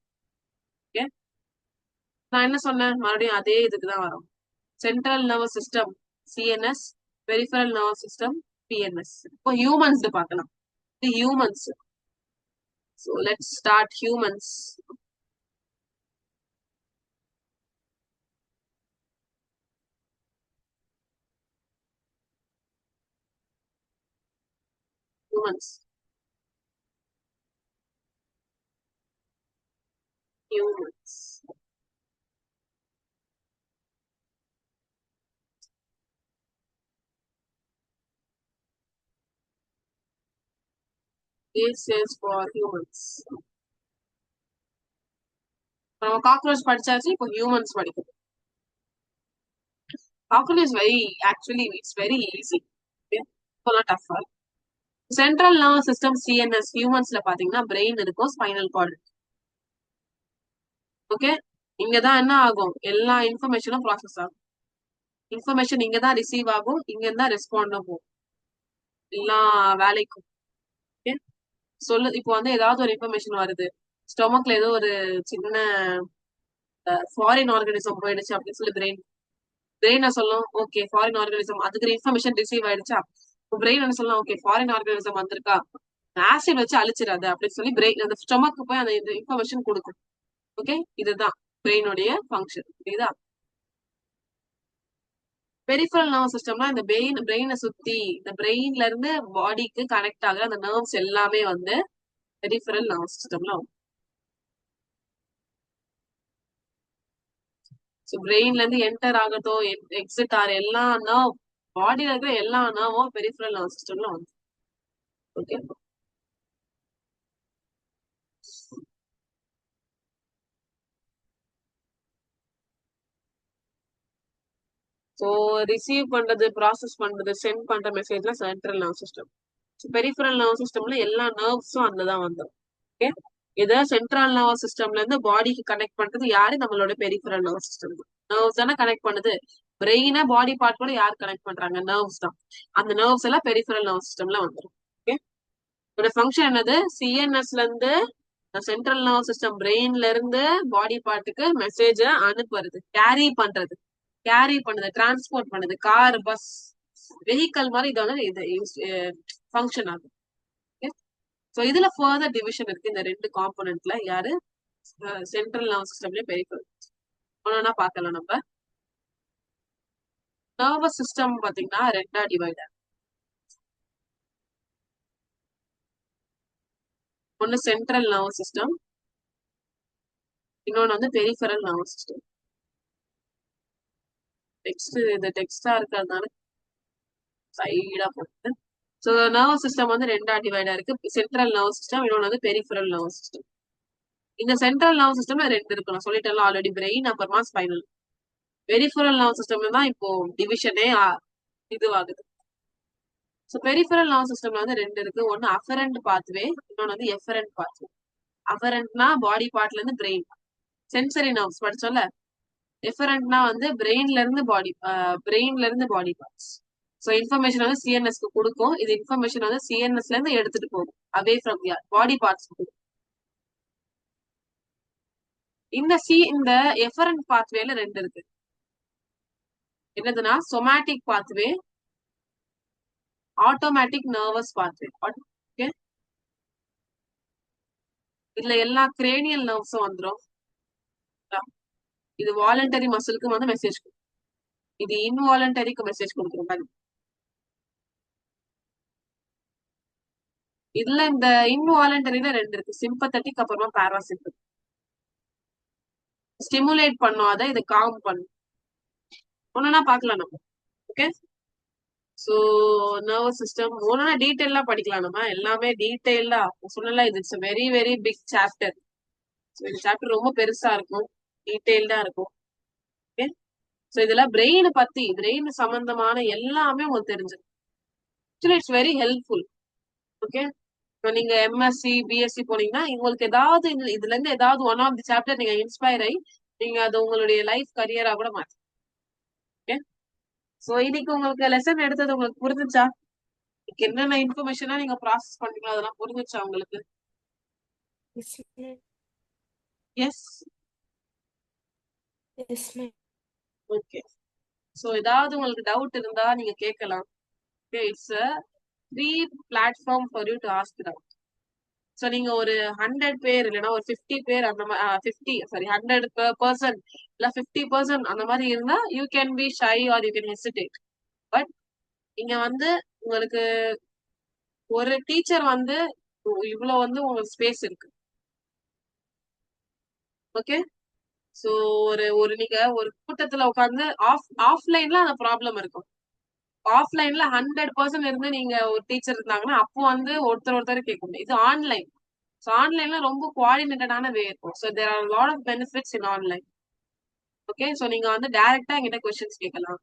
ஓகே, நான் என்ன சொன்னேன்? மறுபடியும் அதே இதுக்கு தான் வரும். Central nervous system CNS, peripheral nervous system PNS. இப்போ ஹியூமன்ஸ் பார்க்கலாம். இது humans. So let's start humans. Humans humans This is for humans. நம்ம காக்ரோச் படிச்சாச்சு, இப்போ ஹியூமன்ஸ் படிக்கணும். Cockroach is very, actually it's very easy, டஃபா. சென்ட்ரல் நர்வஸ் சிஸ்டம் சிஎன்எஸ் ஹியூமன்ஸ்ல பாத்தீங்கன்னா பிரெயின் இருக்கும், ஸ்பைனல் கார்டு. ஓகே, இங்கதான் என்ன ஆகும்? எல்லா இன்ஃபர்மேஷனும் ப்ராசஸ் ஆகும். இன்ஃபர்மேஷன் இங்கதான் ரிசீவ் ஆகும், இங்க இருந்தா ரெஸ்பாண்டும் போகும் எல்லா வேலைக்கும். ஓகே, சொல்லு. இப்போ வந்து ஏதாவது ஒரு இன்ஃபர்மேஷன் வருது, ஸ்டொமக்ல ஏதோ ஒரு சின்ன ஃபாரின் ஆர்கானிசம் போயிடுச்சு அப்படின்னு சொல்லி பிரெயின் சொல்லும், ஓகே ஃபாரின் ஆர்கானிசம், அதுக்கு இன்ஃபர்மேஷன் ரிசீவ் ஆயிடுச்சா, பிரெயின் என்ன சொல்லலாம், ஓகே ஃபாரின் ஆர்கானிசம் வந்திருக்கா, ஆசிட் வச்சு அழிச்சிடாது அப்படின்னு சொல்லி பிரெயின் அந்த ஸ்டொமக்கு போய் அந்த இன்ஃபர்மேஷன் கொடுக்கும். ஓகே, இதுதான் பிரெயினுடைய ஃபங்க்ஷன். புரியுதா? பெரிஃபரல் நர்வஸ் சிஸ்டம்னா இந்த பிரெயினை சுத்தி, இந்த பிரெயின்ல இருந்து பாடிக்கு கனெக்ட் ஆகுற அந்த நர்வ்ஸ் எல்லாமே வந்து பெரிஃபரல் நர்வஸ் சிஸ்டம்ல வரும். ஸோ பிரெயின்ல இருந்து என்டர் ஆகட்டும், எக்ஸிட் ஆகிற எல்லா நர்வ், பாடியில இருக்கிற எல்லா நர்வும் பெரிஃபரல் நர்வஸ் சிஸ்டம்ல வந்து. ஓகே, ஸோ ரிசீவ் பண்றது, ப்ராசஸ் பண்றது, சென்ட் பண்ற மெசேஜ்லாம் central nervous system. Peripheral nervous சிஸ்டம்ல எல்லா நர்வ்ஸும் அங்கதான் வந்துடும். ஓகே, இதை சென்ட்ரல் நர்வஸ் சிஸ்டம்ல இருந்து பாடிக்கு கனெக்ட் பண்றது யாரு? நம்மளோட பெரிஃபரல் நர்வஸ் சிஸ்டம். நர்வ்ஸ் தானே கனெக்ட் பண்ணுது. பிரெயினை பாடி பார்ட் கூட யார் கனெக்ட் பண்றாங்க? நர்வ்ஸ் தான். அந்த நர்வ்ஸ் எல்லாம் பெரிஃபரல் நர்வஸ் சிஸ்டம்ல வந்துடும். ஓகே, இதோட ஃபங்க்ஷன் என்னது? சிஎன்எஸ்ல இருந்து சென்ட்ரல் நர்வஸ் சிஸ்டம், பிரெயின்ல இருந்து பாடி பார்ட்டுக்கு மெசேஜ அனுப்புறது, கேரி பண்ணுது, டிரான்ஸ்போர்ட் பண்ணுது. கார், பஸ், வெஹிக்கல் மாதிரி இது வந்து இது ஃபங்க்ஷன் ஆகும். சோ இதுல ஃபர்தர் டிவிஷன் இருக்கு இந்த ரெண்டு காம்போனன்ட்ல. யாரு? சென்ட்ரல் நர்வஸ் சிஸ்டம்லயே பெரிஃபரல். ஒன்னா பார்க்கலாம் நம்ம. நர்வஸ் சிஸ்டம் பாத்தீங்கன்னா ரெண்டா டிவைட். ஒன்னு சென்ட்ரல் நர்வஸ் சிஸ்டம், இன்னொன்னு வந்து பெரிஃபரல் நர்வஸ் சிஸ்டம். டெக்ஸ்ட் இது டெக்ஸ்டா இருக்கிறதுனால சைடா போட்டு. சோ நர்வஸ் சிஸ்டம் வந்து ரெண்டா டிவைடா இருக்கு. சென்ட்ரல் நர்வஸ் சிஸ்டம், இன்னொன்னு வந்து பெரிஃபரல் நர்வஸ் சிஸ்டம். இந்த சென்ட்ரல் நர்வஸ் சிஸ்டம்ல ரெண்டு இருக்கு, நான் சொல்லிட்டேன் ஆல்ரெடி, பிரெயின் அப்புறமா ஸ்பைனல். பெரிஃபரல் நர்வஸ் சிஸ்டம்ல தான் இப்போ டிவிஷனே இதுவாகுது. சோ பெரிஃபரல் நர்வஸ் சிஸ்டம்ல வந்து ரெண்டு இருக்கு. ஒன்னு அஃபரண்ட் பாத்வே, இன்னொன்னு வந்து எஃபரண்ட் பாத்வே. அஃபரண்ட்னா பாடி பார்ட்ல இருந்து பிரெயின், சென்சரி நர்வ்ஸ் படிச்சோம்ல. எஃபரண்ட்னா வந்து பிரெயின்ல இருந்து பாடி பார்ட்ஸ். சோ இன்ஃபர்மேஷன் வந்து சிஎன்எஸ்க்கு கொடுக்கும். இது இன்ஃபர்மேஷன் வந்து சிஎன்எஸ்ல இருந்து எடுத்துட்டு போகும் அவே ஃப்ரம் பாடி பார்ட்ஸ். இந்த எஃபரண்ட் பாத்வேல ரெண்டு இருக்கு. என்னதுன்னா somatic pathway, automatic nervous pathway. Okay, இதுல எல்லா கிரேனியல் நர்வ்ஸும் வந்துடும். இது வாலண்டரி மசிலுக்கு வந்து மெசேஜ் கொடுக்கும், இது இன்வாலண்டரிக்கு மெசேஜ் கொடுக்குற. இதுல இந்த இன்வாலண்டரியில 2 இருக்கு, சிம்பத்தட்டிக் அப்புறமா பாராசிம்பத்தட்டிக். ஸ்டிமுலேட் பண்ணும் அதை, இது காம் பண்ணும். ஒண்ணுன்னா பாக்கலாம் நம்ம. ஓகே, சோ நர்வஸ் சிஸ்டம் ஒண்ணுன்னா டீட்டெயிலா படிக்கலாம் நம்ம, எல்லாமே டீட்டெயிலா சொன்னல. இது it's very very big chapter. இந்த சாப்டர் ரொம்ப பெருசா இருக்கும், டீட்டெயில்டா இருக்கும். ஓகே, சோ இதுல பிரெயின் சம்பந்தமான எல்லாமே உங்களுக்கு தெரிஞ்சிடும். Actually it's very helpful. Okay, இப்போ நீங்க எம்எஸ்சி பிஎஸ்சி போனீங்கன்னா உங்களுக்கு ஏதாவது இதுல இருந்து ஏதாவது ஒன் ஆஃப் தி சாப்டர் நீங்க இன்ஸ்பயர் ஆகி நீங்க அது உங்களுடைய லைஃப் கரியரா கூட மாத்தி. ஓகே, சோ இன்னைக்கு உங்களுக்கு லெசன் எடுத்தது உங்களுக்கு புரிஞ்சுச்சா? என்னென்ன இன்ஃபர்மேஷனா நீங்க ப்ராசஸ் பண்ணீங்களோ அதெல்லாம் புரிஞ்சுச்சா உங்களுக்கு? S, okay. சோ ஏதாவது உங்களுக்கு டவுட் இருந்தா நீங்க கேட்கலாம். It's a free platform for you to ask doubt. So நீங்க ஒரு 100 பேர் இல்லைன்னா ஒரு 50 பேர் அந்த மாதிரி 100% இல்ல 50% அந்த மாதிரி இருந்தா you can be shy are you can hesitate. But இங்க வந்து உங்களுக்கு ஒரு டீச்சர் வந்து இவ்வளவு வந்து உங்களுக்கு ஸ்பேஸ் இருக்கு. ஓகே, சோ ஒரு நீங்க ஒரு கூட்டத்துல உட்காந்து ஆஃப்லைன்ல அந்த ப்ராப்ளம் இருக்கும். ஆஃப்லைன்ல 100% இருந்து நீங்க ஒரு டீச்சர் இருந்தாங்கன்னா அப்போ வந்து ஒருத்தர் கேட்க முடியும். இது ஆன்லைன். ஸோ ஆன்லைன்ல ரொம்ப கோஆர்டினேட்டடான வே இருக்கும். So there are lot of benefits in online. Okay, so நீங்க வந்து டைரக்டா என்கிட்ட கொஸ்டின்ஸ் கேட்கலாம்.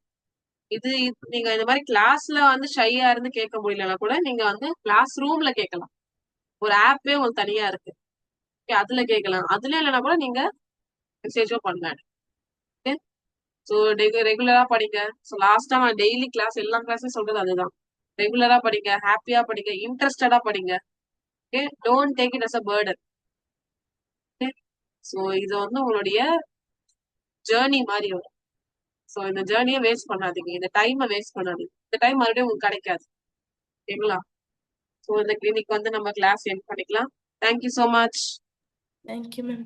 நீங்க இந்த மாதிரி கிளாஸ்ல வந்து ஷையா இருந்து கேட்க முடியலன்னா கூட நீங்க வந்து கிளாஸ் ரூம்ல கேட்கலாம். ஒரு ஆப்பே உங்களுக்கு தனியா இருக்கு, அதுல கேட்கலாம். அதுல இல்லைன்னா கூட நீங்க மெசேஜோ பண்ணலாம். ஓகே, ஸோ ரெகுலரா படிங்க. ஸோ லாஸ்டா நான் டெய்லி கிளாஸ் எல்லா கிளாஸும் சொல்றது அதுதான். ரெகுலரா படிங்க, ஹாப்பியா படிங்க, இன்ட்ரெஸ்டடா படிங்க. Okay, don't take it as a burden. Okay, so இது வந்து உங்களுடைய ஜேர்னி மாதிரி வரும். ஸோ இந்த ஜேர்னியை வேஸ்ட் பண்ணாதீங்க, இந்த டைமை வேஸ்ட் பண்ணாதீங்க. இந்த டைம் மறுபடியும் உங்களுக்கு கிடைக்காது. ஓகேங்களா? ஸோ இந்த கிளினிக் வந்து நம்ம கிளாஸ் எண்ட் பண்ணிக்கலாம். Thank you so much. Thank you ma'am.